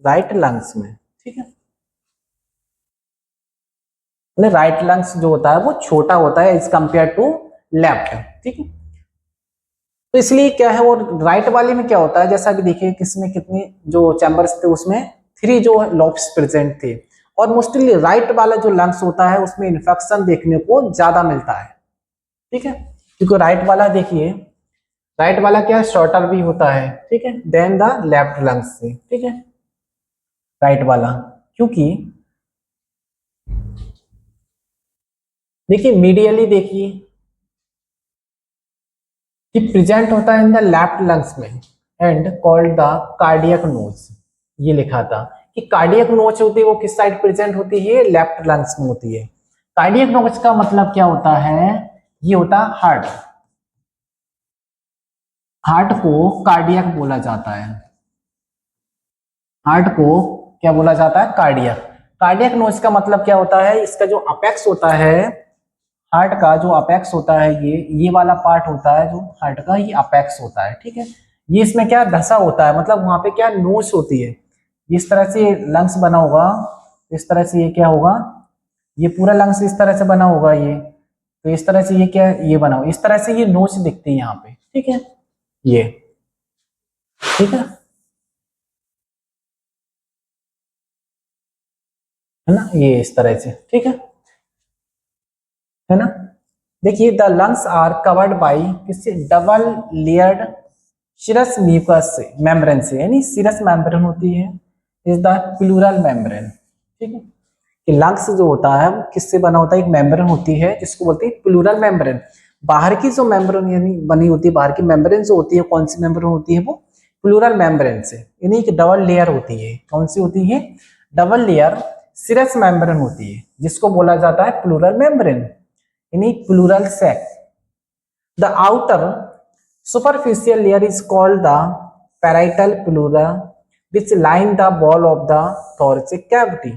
right lungs में, ठीक है। राइट लंग्स जो होता है वो छोटा होता है एज कंपेयर टू लेफ्ट, ठीक है। तो इसलिए क्या है, वो राइट वाले में क्या होता है, जैसा कि देखिए किसमें कितनी जो चैम्बर्स थे उसमें 3 जो लॉब्स प्रेजेंट थे, और मोस्टली राइट वाला जो लंग्स होता है उसमें इन्फेक्शन देखने को ज्यादा मिलता है, ठीक है। क्योंकि राइट वाला देखिए, राइट वाला क्या शॉर्टर भी होता है, ठीक है, देन द लेफ्ट लंग्स से, ठीक है, राइट वाला। क्योंकि देखिए मीडियली देखिए कि प्रेजेंट होता है इन द लेफ्ट लंग्स में एंड कॉल्ड द कार्डियक नोच, ये लिखा था कि कार्डियक नोच होती है वो किस साइड प्रेजेंट होती है, लेफ्ट लंग्स में होती है। कार्डियक नोच का मतलब क्या होता है, ये होता है हार्ट, हार्ट को कार्डियक बोला जाता है, हार्ट को क्या बोला जाता है, कार्डियक। कार्डियक नोच का मतलब क्या होता है, इसका जो अपेक्स होता है, हार्ट का जो अपेक्स होता है, ये वाला पार्ट होता है जो हार्ट का, ये अपेक्स होता है, ठीक है। ये इसमें क्या धसा होता है, मतलब वहां पे क्या नोच होती है, इस तरह से लंग्स बना होगा, इस तरह से ये क्या होगा, ये पूरा लंग्स इस तरह से बना होगा, ये तो इस तरह से ये क्या, ये बना होगा, इस तरह से ये नोच दिखती है यहाँ पे, ठीक है, ये, ठीक है ना, ये इस तरह से, ठीक है ना। देखिए the lungs are covered by किससे, डबल लेयर्ड सिरस म्यूकस से, मेम्ब्रेन से, यानी सिरस मेम्ब्रेन होती है, इज द प्लूरल मेम्ब्रेन, ठीक है। कि लंग्स जो होता है वो किससे बना होता है, एक मेम्ब्रेन होती है जिसको बोलते हैं प्लूरल मेम्ब्रेन। बाहर की जो मेम्ब्रेन यानी बनी होती है, बाहर की मेम्ब्रेन जो होती है, कौन सी मेम्ब्रेन होती है, वो प्लूरल मेम्ब्रेन से, यानी कि डबल लेयर होती है, कौन सी होती है, डबल लेयर सिरस मेम्ब्रेन होती है, जिसको बोला जाता है प्लूरल मेम्ब्रेन, यानी pleural sac. The outer superficial layer is called the parietal pleura, which line the wall of the thoracic cavity.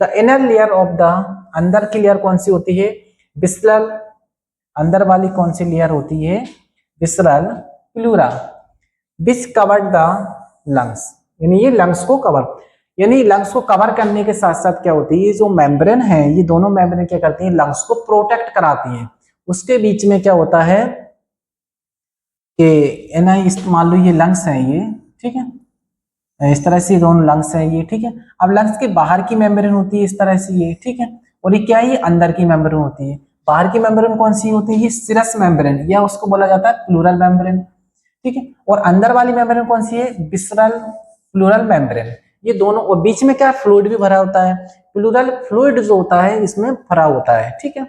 The inner layer of the, अंदर की लेयर कौन सी होती है, विसरल, अंदर वाली कौन सी लेयर होती है, visceral pleura, which covered the lungs, यानी ये लंग्स को कवर, यानी लंग्स को कवर करने के साथ साथ क्या होती है, ये जो मेम्ब्रेन है, ये दोनों मेम्ब्रेन क्या करती हैं, लंग्स को प्रोटेक्ट कराती हैं। उसके बीच में क्या होता है कि ना, इस मान लो ये लंग्स है ये, ठीक है, इस तरह से दोनों लंग्स है ये, ठीक है। अब लंग्स के बाहर की मेम्ब्रेन होती है इस तरह से ये, ठीक है, और ये क्या है, ये अंदर की मेम्ब्रेन होती है। बाहर की मेम्ब्रेन कौन सी होती है, ये सिरस मेम्ब्रेन, या उसको बोला जाता है प्लूरल मेम्ब्रेन, ठीक है। और अंदर वाली मेम्ब्रेन कौन सी है, विसरल प्लूरल मेम्ब्रेन। ये दोनों, और बीच में क्या फ्लूइड भी भरा होता है, प्लूरल फ्लूइड जो होता है इसमें भरा होता है, ठीक है,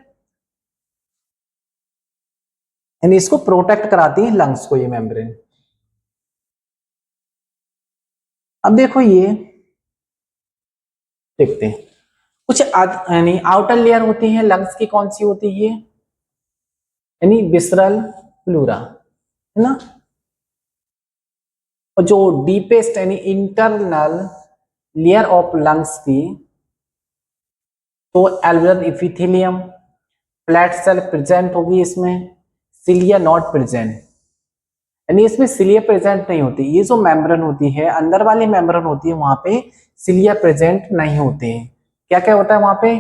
यानी इसको प्रोटेक्ट कराती है लंग्स को ये मेम्ब्रेन। अब देखो ये देखते हैं कुछ यानी आउटर लेयर होती है लंग्स की, कौन सी होती है, यानी विसरल प्लूरा, है ना। और जो डीपेस्ट यानी इंटरनल लेयर ऑफ लंग्स की, तो alveolar epithelium, flat cell present होगी इसमें, सिलिया नॉट प्रेजेंट, यानी इसमें सिलिया प्रेजेंट नहीं होती। ये जो मेम्ब्रेन होती है, अंदर वाली मेम्ब्रेन होती है, वहां पे सिलिया प्रेजेंट नहीं होते हैं। क्या क्या होता है वहां पे,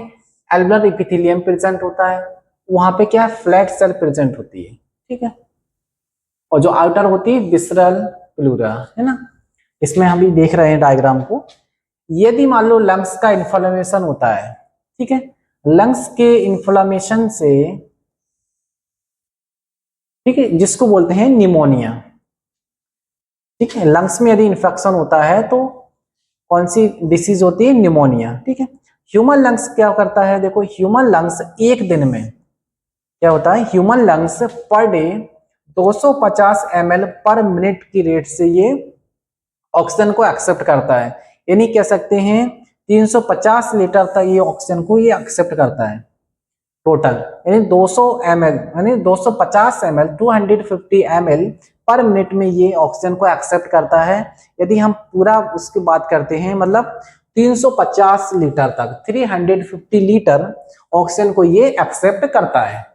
एल्वेलर इपिथेलियम प्रेजेंट होता है, वहां पे क्या फ्लैट सेल प्रेजेंट होती है, ठीक है। और जो आउटर होती है विसरल प्लूरा, है ना। इसमें हम भी देख रहे हैं डायग्राम को। यदि मान लो लंग्स का इन्फ्लेमेशन होता है, ठीक है, लंग्स के इन्फ्लेमेशन से, ठीक है, जिसको बोलते हैं निमोनिया, ठीक है, लंग्स में यदि इन्फेक्शन होता है तो कौन सी डिसीज होती है, निमोनिया, ठीक है। ह्यूमन लंग्स क्या करता है, देखो ह्यूमन लंग्स एक दिन में क्या होता है, human lungs per day 250 ml पर मिनट की रेट से ये ऑक्सीजन को एक्सेप्ट करता है, यानी कह सकते हैं 350 लीटर तक ये ऑक्सीजन को ये एक्सेप्ट करता है टोटल, यानी 200 ml, यानी 250 ml 250 ml पर मिनट में ये ऑक्सीजन को एक्सेप्ट करता है। यदि हम पूरा उसकी बात करते हैं, मतलब 350 लीटर तक, 350 लीटर ऑक्सीजन को ये एक्सेप्ट करता है,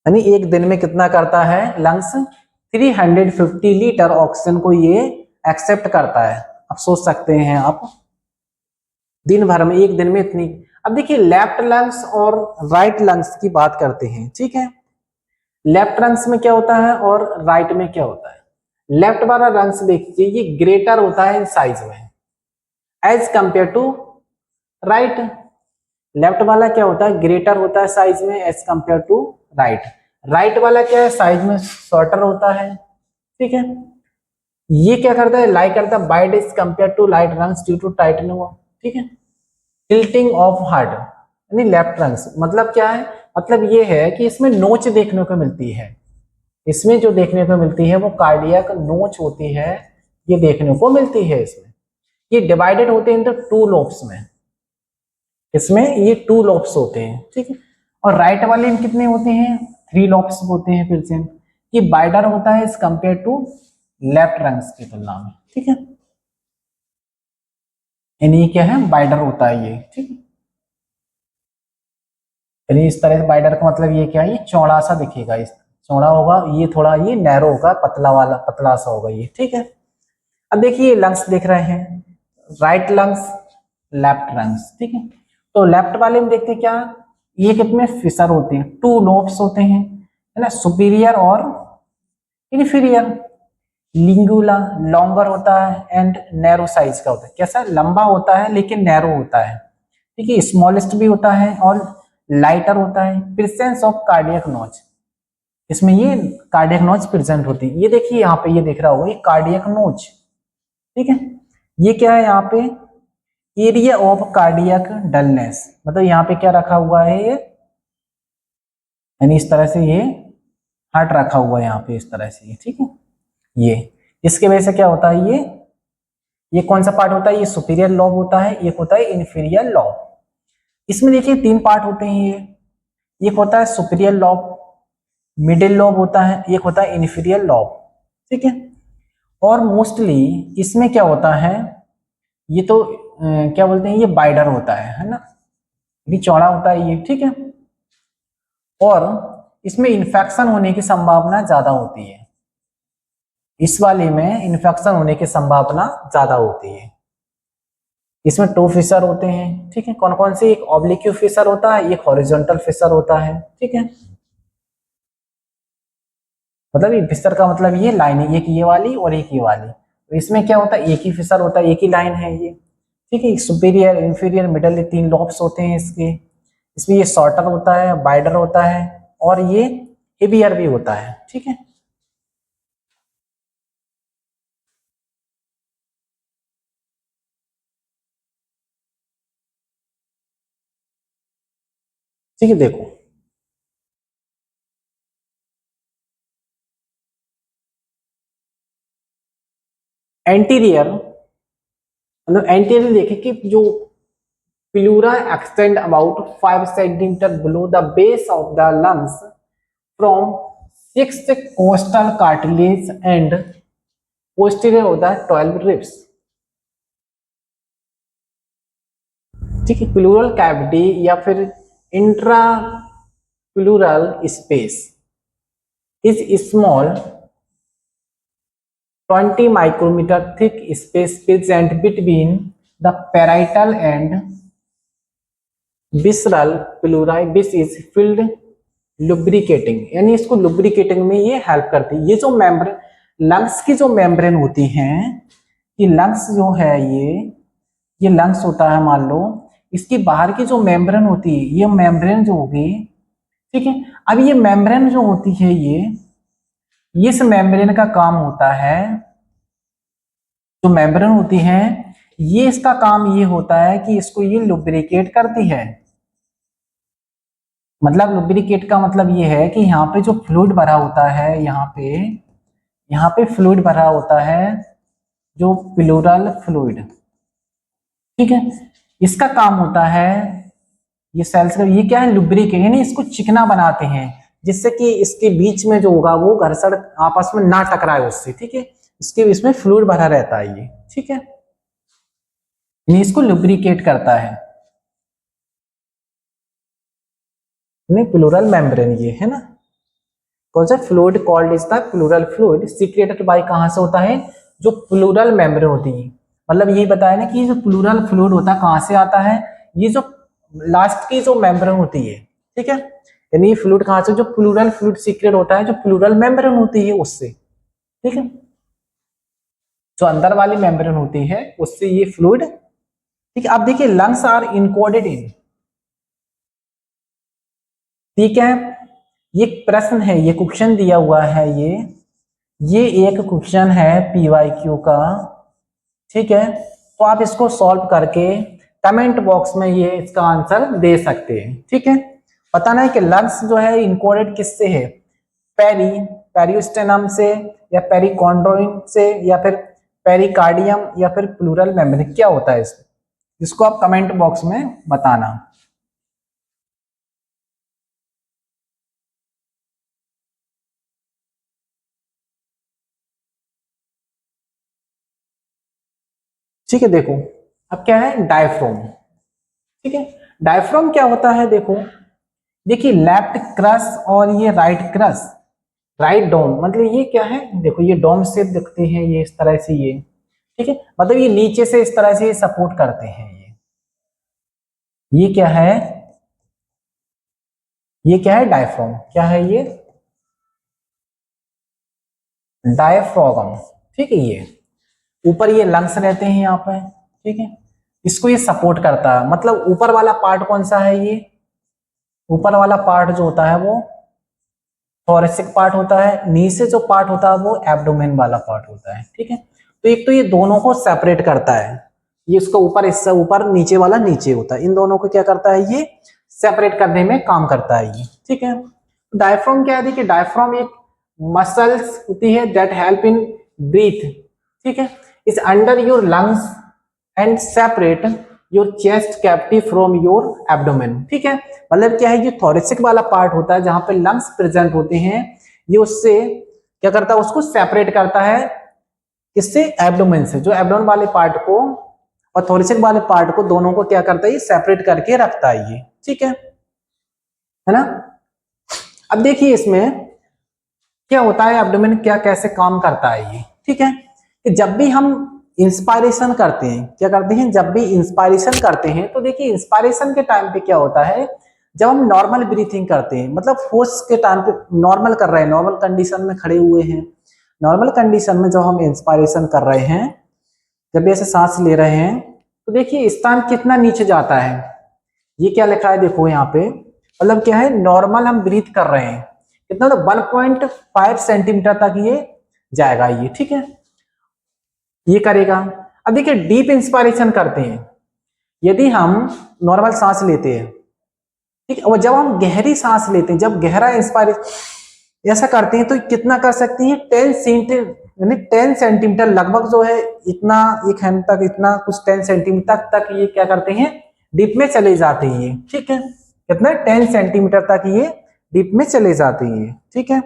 यानी एक दिन में कितना करता है लंग्स, 350 लीटर ऑक्सीजन को ये एक्सेप्ट करता है। अब सोच सकते हैं आप, दिन भर में, एक दिन में इतनी। अब देखिए लेफ्ट लंग्स और राइट लंग्स की बात करते हैं, ठीक है। लेफ्ट लंग्स में क्या होता है और राइट में क्या होता है। लेफ्ट वाला लंग्स देखिए, ये ग्रेटर होता है इन साइज में as compare to right. Left वाला क्या होता है, ग्रेटर होता है साइज में as compare to right. Right वाला क्या है, साइज में शॉर्टर होता है, ठीक है। ये क्या करता है, लाई करता है wide as compare to right lungs due to tightening, ठीक है। टिल्टिंग ऑफ हार्ट यानी लेफ्ट लंग्स, मतलब क्या है, मतलब ये है कि इसमें नोच देखने को मिलती है। इसमें जो देखने को मिलती है वो कार्डियक नोच होती है, ये देखने को मिलती है इसमें। ये डिवाइडेड होते हैं इन टू लोब्स में, इसमें ये 2 लोब्स होते हैं, ठीक है। और राइट वाले में कितने होते हैं, 3 लोब्स होते हैं। फिर से ये वाइडर होता है इस कंपेयर टू लेफ्ट लंग्स की तुलना में, ठीक है। यानी ये क्या है, वाइडर होता है ये, ठीक है। यानी इस तरह से वाइडर का मतलब ये क्या है, ये चौड़ा सा दिखेगा, इस चौड़ा होगा, ये थोड़ा ये नैरो होगा, पतला वाला पतला सा होगा ये, ठीक है। अब देखिए लंग्स देख रहे हैं, राइट लंग्स लेफ्ट लंग्स, ठीक है। तो लेफ्ट वाले में देखते क्या, ये कितने फिशर होते हैं, 2 लोब्स होते हैं, है ना, सुपीरियर और इन्फीरियर। लिंगुला लॉन्गर होता है एंड नैरो साइज का होता है, कैसा, लंबा होता है लेकिन नैरो होता है, ठीक है। स्मॉलेस्ट भी होता है और लाइटर होता है। प्रेजेंस ऑफ कार्डियक नॉच, इसमें ये कार्डियक नोच प्रेजेंट होती है। ये देखिए यहाँ पे, ये दिख रहा होगा, ये कार्डियक नोच, ठीक है। ये क्या है यहाँ पे, एरिया ऑफ कार्डियक डलनेस, मतलब यहाँ पे क्या रखा हुआ है ये, यानी इस तरह से ये हार्ट रखा हुआ है यहाँ पे इस तरह से, ठीक है। ये इसके वजह से क्या होता है, ये कौन सा पार्ट होता है, ये सुपीरियर लॉब होता है, एक होता है इन्फीरियर लॉब। इसमें देखिए 3 पार्ट होते हैं, ये एक होता है सुपीरियर लॉब, मिडिल लॉब होता है, एक होता है इन्फीरियर लॉब, ठीक है। और मोस्टली इसमें क्या होता है, ये तो क्या बोलते हैं, ये वाइडर होता है ना, ये चौड़ा होता है ये, ठीक है। और इसमें इन्फेक्शन होने की संभावना ज्यादा होती है, इस वाले में इन्फेक्शन होने की संभावना ज्यादा होती है। इसमें 2 फिशर होते हैं, ठीक है। कौन कौन से, एक ऑब्लिक्यू फिशर होता है, एक हॉरिजॉन्टल फिशर होता है, ठीक है। मतलब ये फिशर का मतलब ये लाइन है, एक ये वाली और एक ये वाली। तो इसमें क्या होता है, एक ही फिशर होता है, एक ही लाइन है ये, ठीक है। सुपीरियर इंफीरियर मिडल, ये 3 लॉब्स होते हैं इसके। इसमें ये शॉर्टर होता है, वाइडर होता है और ये हेवियर भी होता है, ठीक है। ठीक है, देखो एंटीरियर, मतलब एंटीरियर देखे कि जो pleura extend about 5 centimetre below the base of the lungs from 6th costal cartilage and posterior होता है 12 रिब्स, ठीक है। प्लूरल कैविटी या फिर intra plural space is small 20 micrometer thick space present between the parietal and visceral pleuri which is filled lubricating, यानी इसको lubricating में ये हेल्प करती है। ये जो मेम्ब्रेन, लंग्स की जो मेम्ब्रेन होती हैं, ये लंग्स जो है, ये लंग्स होता है, मान लो इसकी बाहर की जो मेम्ब्रेन होती है, ये मेम्ब्रेन जो होगी, ठीक है। अब ये मेम्ब्रेन जो होती है, ये इस मेम्ब्रेन का काम होता है, जो मेम्ब्रेन होती है, ये इसका काम ये होता है कि इसको ये लुब्रिकेट करती है। मतलब लुब्रिकेट का मतलब ये है कि यहाँ पे जो फ्लूइड भरा होता है, यहाँ पे फ्लूइड भरा होता है, जो प्लूरल फ्लूइड, ठीक है। इसका काम होता है, ये सेल्स का ये क्या है, लुब्रिकेट, यानी इसको चिकना बनाते हैं, जिससे कि इसके बीच में जो होगा वो घर्षण आपस में ना टकराए उससे, ठीक है। इसके इसमें फ्लूइड भरा रहता है ये, ठीक है, यानी इसको लुब्रिकेट करता है। नहीं, प्लूरल मेम्ब्रेन ये है ना, कौन सा fluid called is the pleural fluid secreted by, कहां से होता है, जो प्लूरल मेम्ब्रेन होती है, मतलब यही बताया ना कि जो प्लूरल फ्लूइड होता है कहाँ से आता है, ये जो लास्ट की जो मेम्ब्रेन होती है, ठीक है, यानी फ्लूइड कहाँ से, जो प्लूरल फ्लूइड सीक्रेट होता है जो प्लूरल मेम्ब्रेन होती है उससे, ठीक है, जो अंदर वाली मेम्ब्रेन होती है उससे ये फ्लूइड, ठीक है। अब देखिए लंग्स आर इनकोडेड इन, ठीक है, ये प्रश्न है, ये क्वेश्चन दिया हुआ है, ये एक क्वेश्चन है PYQ का, ठीक है। तो आप इसको सॉल्व करके कमेंट बॉक्स में ये इसका आंसर दे सकते हैं, ठीक है। बताना है कि लंग्स जो है इनकोडेड किससे है, पेरिस्टेनम से या पेरिकॉन्ड्रोइन से या फिर पेरिकार्डियम या फिर प्लूरल मेम्ब्रेन, क्या होता है इसमें, इसको आप कमेंट बॉक्स में बताना। ठीक है, देखो अब क्या है डायफ्राम, ठीक है। डायफ्राम क्या होता है, देखो देखिए लेफ्ट क्रस और ये राइट क्रस, राइट डोम, मतलब ये क्या है, देखो ये डोम शेप दिखते हैं ये इस तरह से, ये ठीक है, मतलब ये नीचे से इस तरह से सपोर्ट करते हैं, ये क्या है, ये क्या है डायफ्राम, क्या है ये डायफ्रागम, ठीक है। ये ऊपर ये लंग्स रहते हैं यहाँ पे, ठीक है, इसको ये सपोर्ट करता है, मतलब ऊपर वाला पार्ट कौन सा है, ये ऊपर वाला पार्ट जो होता है वो थोरेसिक पार्ट होता है, नीचे जो पार्ट होता है वो एब्डोमेन वाला पार्ट होता है, ठीक है। तो एक तो ये दोनों को सेपरेट करता है, ये इसका ऊपर, इससे ऊपर, नीचे वाला नीचे होता है, इन दोनों को क्या करता है, ये सेपरेट करने में काम करता है ये, ठीक है। डायफ्राम क्या है, देखिए डायफ्राम एक मसल्स होती है दैट हेल्प इन ब्रीथ, ठीक है, is under your lungs and separate your chest cavity from your abdomen, ठीक है। मतलब क्या है, ये थोरेसिक वाला पार्ट होता है जहां पे लंग्स प्रेजेंट होते हैं, ये उससे क्या करता है, उसको सेपरेट करता है, किससे, एब्डोमेन से, जो एब्डोमेन वाले पार्ट को और थोरेसिक वाले पार्ट को, दोनों को क्या करता है, ये सेपरेट करके रखता है ये, ठीक है ना। अब देखिए इसमें क्या होता है, एब्डोमेन क्या कैसे काम करता है ये, ठीक है, कि जब भी हम इंस्पायरेशन करते हैं, क्या करते हैं, जब भी इंस्पायरेशन करते हैं, तो देखिए इंस्पायरेशन के टाइम पे क्या होता है, जब हम नॉर्मल ब्रीथिंग करते हैं, मतलब फोर्स के टाइम पे नॉर्मल कर रहे हैं, नॉर्मल कंडीशन में खड़े हुए हैं, नॉर्मल कंडीशन में जब हम इंस्पायरेशन कर रहे हैं, जब भी ऐसे सांस ले रहे हैं, तो देखिए स्थान कितना नीचे जाता है, ये क्या लिखा है, देखो यहाँ पे, मतलब क्या है, नॉर्मल हम ब्रीथ कर रहे हैं कितना, तो 1.5 सेंटीमीटर तक ये जाएगा ये, ठीक है, ये करेगा। अब देखिए डीप इंस्पायरेशन करते हैं, यदि हम नॉर्मल सांस लेते हैं, ठीक है, और जब हम गहरी सांस लेते हैं, जब गहरा इंस्पायरेशन ऐसा करते हैं, तो कितना कर सकते हैं, 10 सेंटीमीटर, यानी 10 सेंटीमीटर लगभग जो है, इतना एक हैंड तक, इतना कुछ 10 सेंटीमीटर तक ये क्या करते हैं, डीप में चले जाते हैं, ठीक है, कितना 10 सेंटीमीटर तक ये डीप में चले जाते हैं, ठीक है,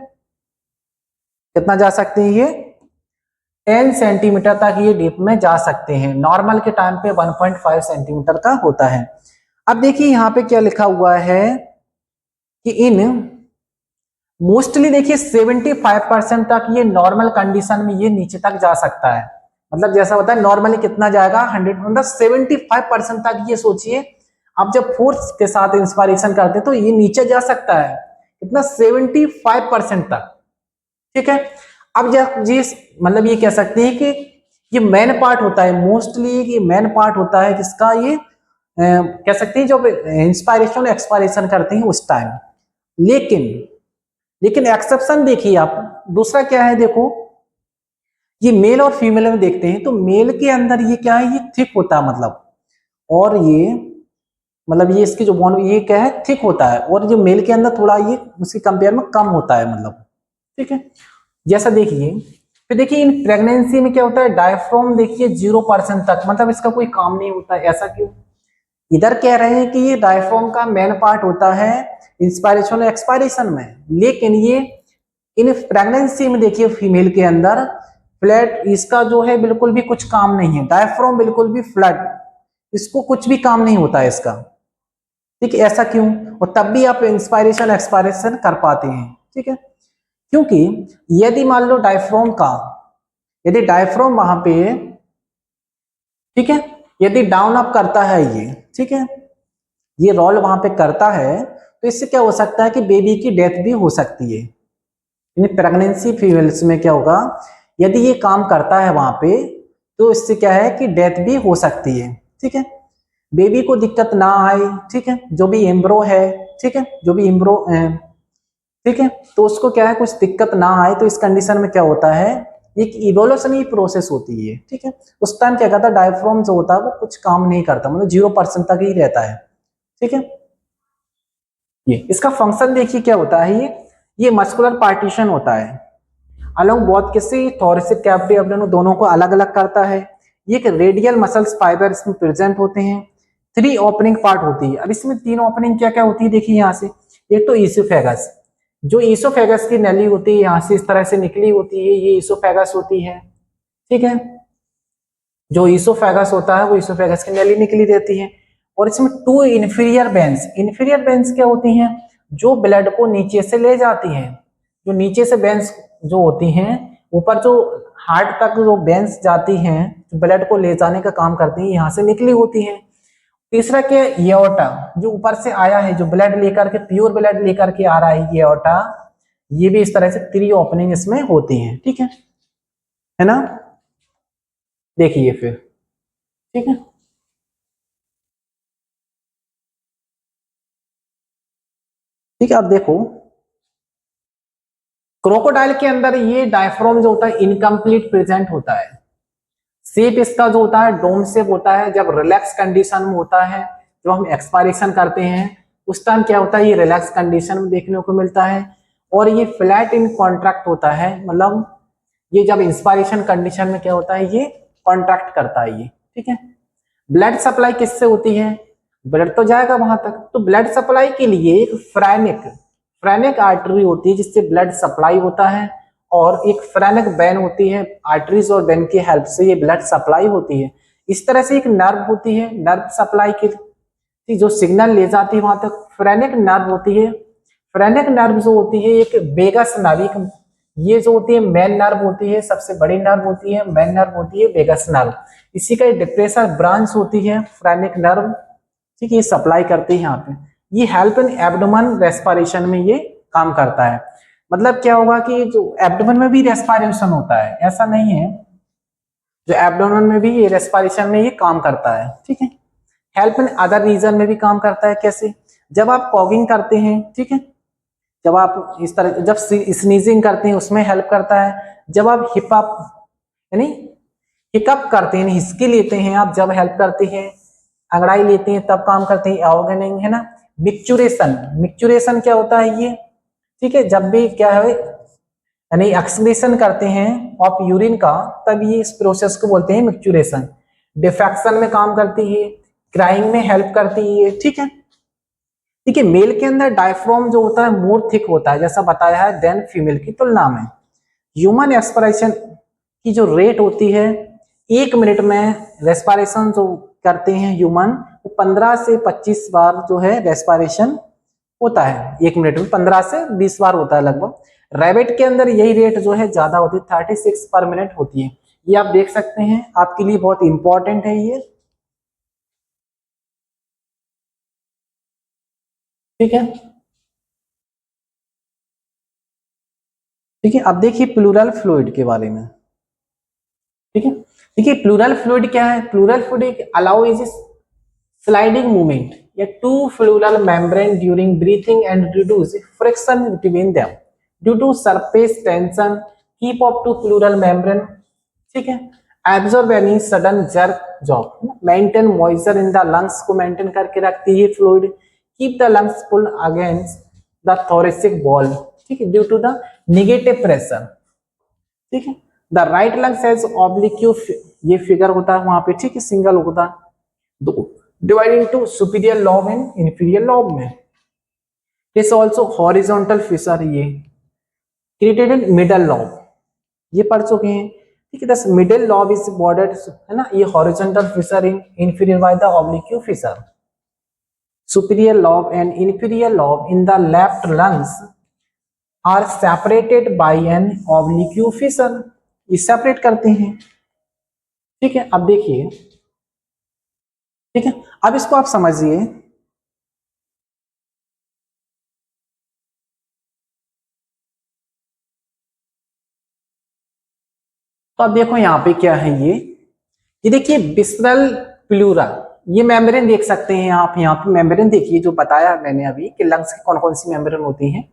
कितना जा सकते हैं ये, 10 सेंटीमीटर तक ये डीप में जा सकते हैं, नॉर्मल के टाइम पे 1.5 सेंटीमीटर का होता है। अब देखिए यहाँ पे क्या लिखा हुआ है कि इन मोस्टली देखिए 75% तक ये नॉर्मल कंडीशन में ये नीचे तक जा सकता है, मतलब जैसा होता है नॉर्मली कितना जाएगा 100, मतलब 75% तक ये सोचिए, आप जब फोर्स के साथ इंस्पायरेशन करते हैं तो ये नीचे जा सकता है, कितना 75% तक, ठीक है। अब जब जी मतलब ये कह सकते हैं कि ये मेन पार्ट होता है, मोस्टली ये मेन पार्ट होता है किसका, ये कह सकते हैं जब इंस्पायरेशन एक्सपायरेशन करते हैं उस टाइम, लेकिन लेकिन एक्सेप्शन देखिए आप, दूसरा क्या है, देखो ये मेल और फीमेल में देखते हैं, तो मेल के अंदर ये क्या है, ये थिक होता है, मतलब और ये मतलब ये इसकी जो बोन ये क्या है, थिक होता है, और जो मेल के अंदर थोड़ा ये उसके कंपेयर में कम होता है, मतलब ठीक है, जैसा देखिए। फिर देखिए इन प्रेगनेंसी में क्या होता है, डायफ्राम देखिए 0% तक, मतलब इसका कोई काम नहीं होता, ऐसा क्यों, इधर कह रहे हैं कि ये डायफ्राम का मेन पार्ट होता है इंस्पायरेशन और एक्सपायरेशन में, लेकिन ये इन प्रेगनेंसी में देखिए फीमेल के अंदर फ्लैट, इसका जो है बिल्कुल भी कुछ काम नहीं है, डायफ्राम बिल्कुल भी फ्लैट, इसको कुछ भी काम नहीं होता है इसका, ठीक है, ऐसा क्यों, और तब भी आप इंस्पायरेशन एक्सपायरेशन कर पाते हैं, ठीक है, क्योंकि यदि मान लो डायफ्राम का यदि डायफ्राम वहां पे, ठीक है, यदि डाउन अप करता है ये, ठीक है, ये रोल वहां पे करता है, तो इससे क्या हो सकता है कि बेबी की डेथ भी हो सकती है। प्रेगनेंसी फीमेल्स में क्या होगा, यदि ये काम करता है वहां पे, तो इससे क्या है कि डेथ भी हो सकती है। ठीक है, बेबी को दिक्कत ना आए, ठीक है, जो भी एम्ब्रो है, ठीक है, जो भी एम्ब्रो, ठीक है, तो उसको क्या है कुछ दिक्कत ना आए, तो इस कंडीशन में क्या होता है, एक इवोल्यूशनरी प्रोसेस होती है। ठीक है, उस टाइम क्या कहता है, डायफ्राम जो होता है वो कुछ काम नहीं करता, मतलब 0% तक ही रहता है। ठीक है, ये इसका फंक्शन देखिए क्या होता है, ये मस्कुलर पार्टीशन होता है अलोंग बोथ किसी थोरेसिक कैविटी एब्डोमेन, दोनों को अलग अलग करता है। ये एक रेडियल मसल्स फाइबर इसमें प्रेजेंट होते हैं। 3 ओपनिंग पार्ट होती है। अब इसमें 3 ओपनिंग क्या क्या होती है देखिए यहाँ से, एक तो ईसोफेगस, जो ईसोफेगस की नली होती है यहाँ से इस तरह से निकली होती है, ये ईसोफेगस होती है। ठीक है, जो ईसोफेगस होता है वो ईसोफेगस की नली निकली रहती है। और इसमें 2 इंफीरियर वेन्स, इंफीरियर वेन्स क्या होती हैं, जो ब्लड को नीचे से ले जाती हैं, जो नीचे से वेन्स जो होती हैं, ऊपर जो हार्ट तक जो वेन्स जाती हैं, जो ब्लड को ले जाने का काम करती हैं, यहाँ से निकली होती हैं। तीसरा क्या है, एओर्टा, जो ऊपर से आया है, जो ब्लड लेकर के, प्योर ब्लड लेकर के आ रहा है एओर्टा, ये भी इस तरह से 3 ओपनिंग इसमें होती हैं। ठीक है ना, देखिए फिर, ठीक है, ठीक है, अब देखो क्रोकोडाइल के अंदर ये डायफ्राम जो होता है इनकम्प्लीट प्रेजेंट होता है। शेप इसका जो होता है डोम शेप होता है, जब रिलैक्स कंडीशन में होता है, जब हम एक्सपायरेशन करते हैं उस टाइम क्या होता है, ये रिलैक्स कंडीशन में देखने को मिलता है। और ये फ्लैट इन कॉन्ट्रैक्ट होता है, मतलब ये जब इंस्पायरेशन कंडीशन में क्या होता है, ये कॉन्ट्रैक्ट करता है ये। ठीक है, ब्लड सप्लाई किससे होती है, ब्लड तो जाएगा वहां तक, तो ब्लड सप्लाई के लिए एक फ्रेनिक फ्रेनिक आर्टरी होती है जिससे ब्लड सप्लाई होता है, और एक फ्रेनिक वेन होती है, आर्टरीज और वेन की हेल्प से ये ब्लड सप्लाई होती है। इस तरह से एक नर्व होती है, नर्व सप्लाई की जो सिग्नल ले जाती है वहां तक, फ्रेनिक नर्व होती है। फ्रेनिक नर्व जो होती है एक वेगस नर्व, ये जो होती है मेन नर्व होती है, सबसे बड़ी नर्व होती है, मेन नर्व होती है वेगस नर्व, इसी का डिप्रेशर ब्रांच होती है फ्रेनिक नर्व। ठीक है, ये सप्लाई करती है यहाँ पे, ये हेल्प इन एब्डोमेन रेस्पिरेशन में ये काम करता है। मतलब क्या होगा कि जो एब्डोमेन में भी रेस्पिरेशन होता है, ऐसा नहीं है, जो एब्डोमेन में भी ये रेस्पिरेशन में ये काम करता है। ठीक है, हेल्प इन अदर रीजन में भी काम करता है। कैसे, जब आप कॉगिंग करते हैं, ठीक है, जब आप इस तरह जब स्नीजिंग करते हैं उसमें हेल्प करता है, जब आप हिप अप यानी हिकअप करते हैं, हिस्की लेते हैं आप, जब हेल्प करते हैं, अंगड़ाई लेते हैं तब काम करते हैं, ऑर्गेनिंग है ना। मिक्चुरेशन, मिक्चुरेशन क्या होता है ये, ठीक है, जब भी क्या है यानी एक्सक्रीशन करते हैं ऑफ यूरिन का, तब ये इस प्रोसेस को बोलते हैं मिक्चुरेशन। डिफ्रैक्शन में काम करती है, क्राइंग में हेल्प करती है। ठीक है, ठीक है, मेल के अंदर डायफ्राम जो होता है मोर थिक होता है जैसा बताया है देन फीमेल की तुलना में। ह्यूमन एक्सपिरेशन की जो रेट होती है 1 मिनट में, रेस्पिरेशन जो करते हैं ह्यूमन, वो 15 से 25 बार जो है रेस्पिरेशन होता है 1 मिनट में, 15 से 20 बार होता है लगभग। रैबिट के अंदर यही रेट जो है ज्यादा होती है, 36 पर मिनट होती है। ये आप देख सकते हैं, आपके लिए बहुत इंपॉर्टेंट है ये। ठीक है, ठीक है, अब देखिए प्लूरल फ्लूइड के बारे में। ठीक है, देखिए प्लूरल फ्लूइड क्या है, pleural fluid allows sliding movement या two pleural membrane during breathing and reduce friction between them due to surface tension, keep up two pleural membrane. ठीक है, absorb any sudden jerk job, maintain moisture in the lungs को maintain करके रखती है fluid, keep the lungs full against the thoracic wall. ठीक है, due to the negative pressure. ठीक है, द राइट लंग्स हैज ऑब्लिक्यू, ये फिगर होता है वहां पे, ठीक है, सिंगल होता है, दो divide into superior lobe and inferior lobe में। दिस आल्सो हॉरिजॉन्टल फिशर, ये क्रिएटेड इन मिडल लॉब, ये पढ़ चुके हैं। ठीक है, दस मिडल लॉब इज बॉर्डर्ड, है ना, ये horizontal fissure in inferior by the oblique fissure. Superior lobe and inferior lobe in the left lungs are separated by an oblique fissure. ये सेपरेट करते हैं। ठीक है, अब देखिए, ठीक है, अब इसको आप समझिए। तो अब देखो यहाँ पे क्या है, ये देखिए विसरल प्लूरा, ये मेम्ब्रेन देख सकते हैं आप, यहाँ पे मेम्ब्रेन देखिए जो बताया मैंने अभी कि लंग्स की कौन कौन सी मेम्ब्रेन होती हैं।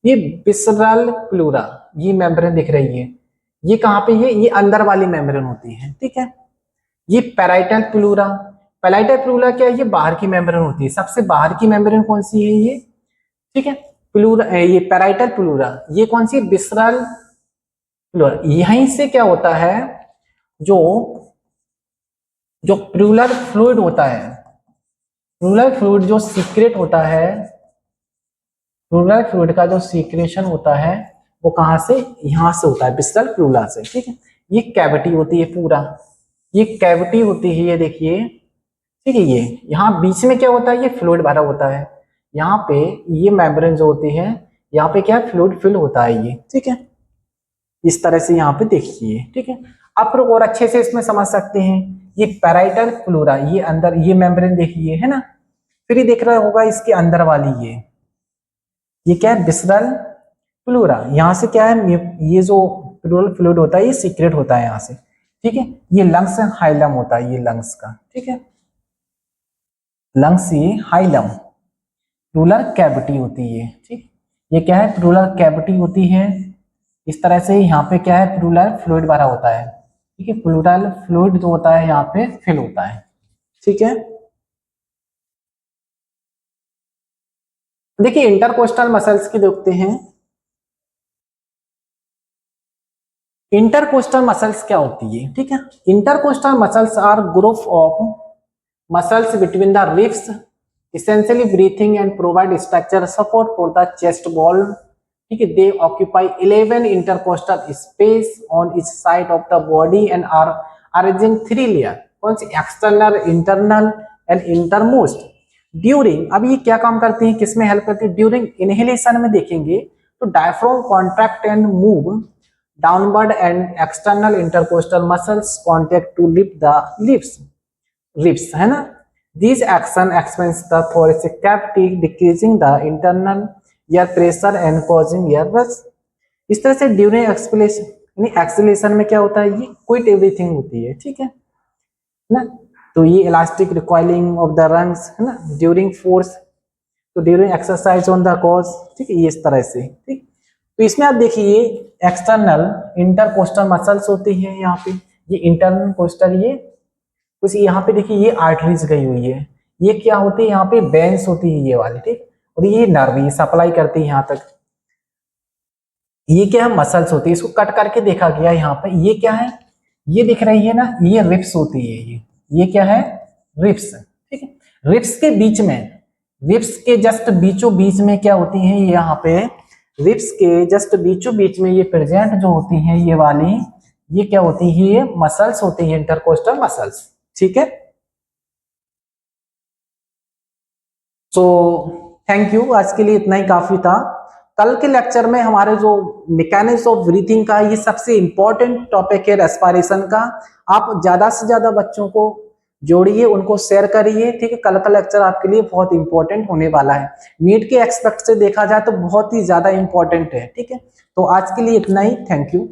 ये विसरल प्लूरा, ये मेम्ब्रेन दिख रही है, ये कहाँ पे है, ये अंदर वाली मेम्ब्रेन होती है। ठीक है, ये पैराइटल प्लूरा, पैराइटल प्लूरा क्या है, ये बाहर की मेम्ब्रेन होती है। सबसे बाहर की मेम्ब्रेन कौन सी है ये, ठीक है, प्लूरा, ये पैराइटल प्लूरा, ये कौन सी, विसरल प्लूरा। यहीं से क्या होता है, जो जो प्लूरल फ्लूइड होता है, प्लूरल फ्लूइड जो सीक्रेट होता है, प्लूरल फ्लूइड का जो सीक्रेशन होता है वो कहां से, यहां से होता है, विसरल प्लूरा से। ठीक है, ये कैविटी होती है पूरा, ये कैविटी होती है, ये देखिए। ठीक है, ये यहाँ बीच में क्या होता है, ये फ्लूइड भरा होता है। यहाँ पे ये मेम्ब्रेन जो होती है, यहाँ पे क्या है, फ्लूइड फिल होता है ये। ठीक है, इस तरह से यहाँ पे देखिए। ठीक है, आप लोग और अच्छे से इसमें समझ सकते हैं। ये पैराइटल प्लूरा, ये अंदर ये मेम्ब्रेन देखिए, है ना। फिर ये देख रहा होगा इसके अंदर वाली ये क्या है, विसरल प्लूरा। यहाँ से क्या है, ये जो प्लूरल फ्लूइड होता है ये सीक्रेट होता है यहाँ से। ठीक है, ये लंग्स हाइलम होता है, ये लंग्स का। ठीक है, लंग्स ये हाइलम, प्लूरल कैविटी होती है। ठीक, ये क्या है, प्लूरल कैविटी होती है। इस तरह से यहाँ पे क्या है, प्लूरल फ्लूइड भरा होता है। ठीक है, प्लूरल फ्लूइड जो होता है यहाँ पे फिल होता है। ठीक है, देखिए इंटरकोस्टल मसल्स की देखते हैं। इंटरकोस्टल मसल्स क्या होती है, ठीक है। Intercostal muscles are group of muscles between the ribs, essentially breathing and provide structure support for the chest wall. ठीक है, they occupy 11 intercostal space on each side of the body and are arranging 3 layer, कौन सी, external, internal and innermost. During, अब ये क्या काम करती है, किसमें हेल्प करती है, ड्यूरिंग इनहेलेशन में देखेंगे तो diaphragm contract and move downward and external intercostal muscles contract to lift the lips, ribs, है ना। This action expands the thoracic cavity, decreasing the internal air pressure and causing air rush. इस तरह से during एक्सपिलेशन, यानी acceleration में क्या होता है, ये क्विट एवरीथिंग होती है। ठीक है ना, तो ये elastic recoiling of the rungs, है ना, ड्यूरिंग फोर्स, तो during exercise on the cause. ठीक है, ये इस तरह से। ठीक, तो इसमें आप देखिए एक्सटर्नल इंटरकोस्टल मसल्स होती है यहाँ पे, ये इंटरनल कोस्टल, ये कुछ यहाँ पे देखिए ये आर्टरीज गई हुई है, ये क्या होती है, यहाँ पे वेन्स होती है ये वाली। ठीक, और ये नर्व, ये सप्लाई करती है यहाँ तक। ये क्या है, मसल्स होती है, इसको कट करके देखा गया यहाँ पे। ये क्या है, ये दिख रही है ना, ये रिब्स होती है, ये क्या है, रिब्स। ठीक है, रिब्स के बीच में, रिब्स के जस्ट बीचों बीच में क्या होती है, यहाँ पे रिब्स के जस्ट बीचों बीच में ये प्रेजेंट जो होती है ये वाली, ये क्या होती है, ये मसल्स होती है, इंटरकोस्टल मसल्स। ठीक है, सो थैंक यू, आज के लिए इतना ही काफी था। कल के लेक्चर में हमारे जो मैकेनिक्स ऑफ ब्रीथिंग का, ये सबसे इंपॉर्टेंट टॉपिक है रेस्पिरेशन का। आप ज्यादा से ज्यादा बच्चों को जोड़िए, उनको शेयर करिए। ठीक है, कल का लेक्चर आपके लिए बहुत इंपॉर्टेंट होने वाला है, नीट के एक्सपेक्ट से देखा जाए तो बहुत ही ज्यादा इंपॉर्टेंट है। ठीक है, तो आज के लिए इतना ही, थैंक यू।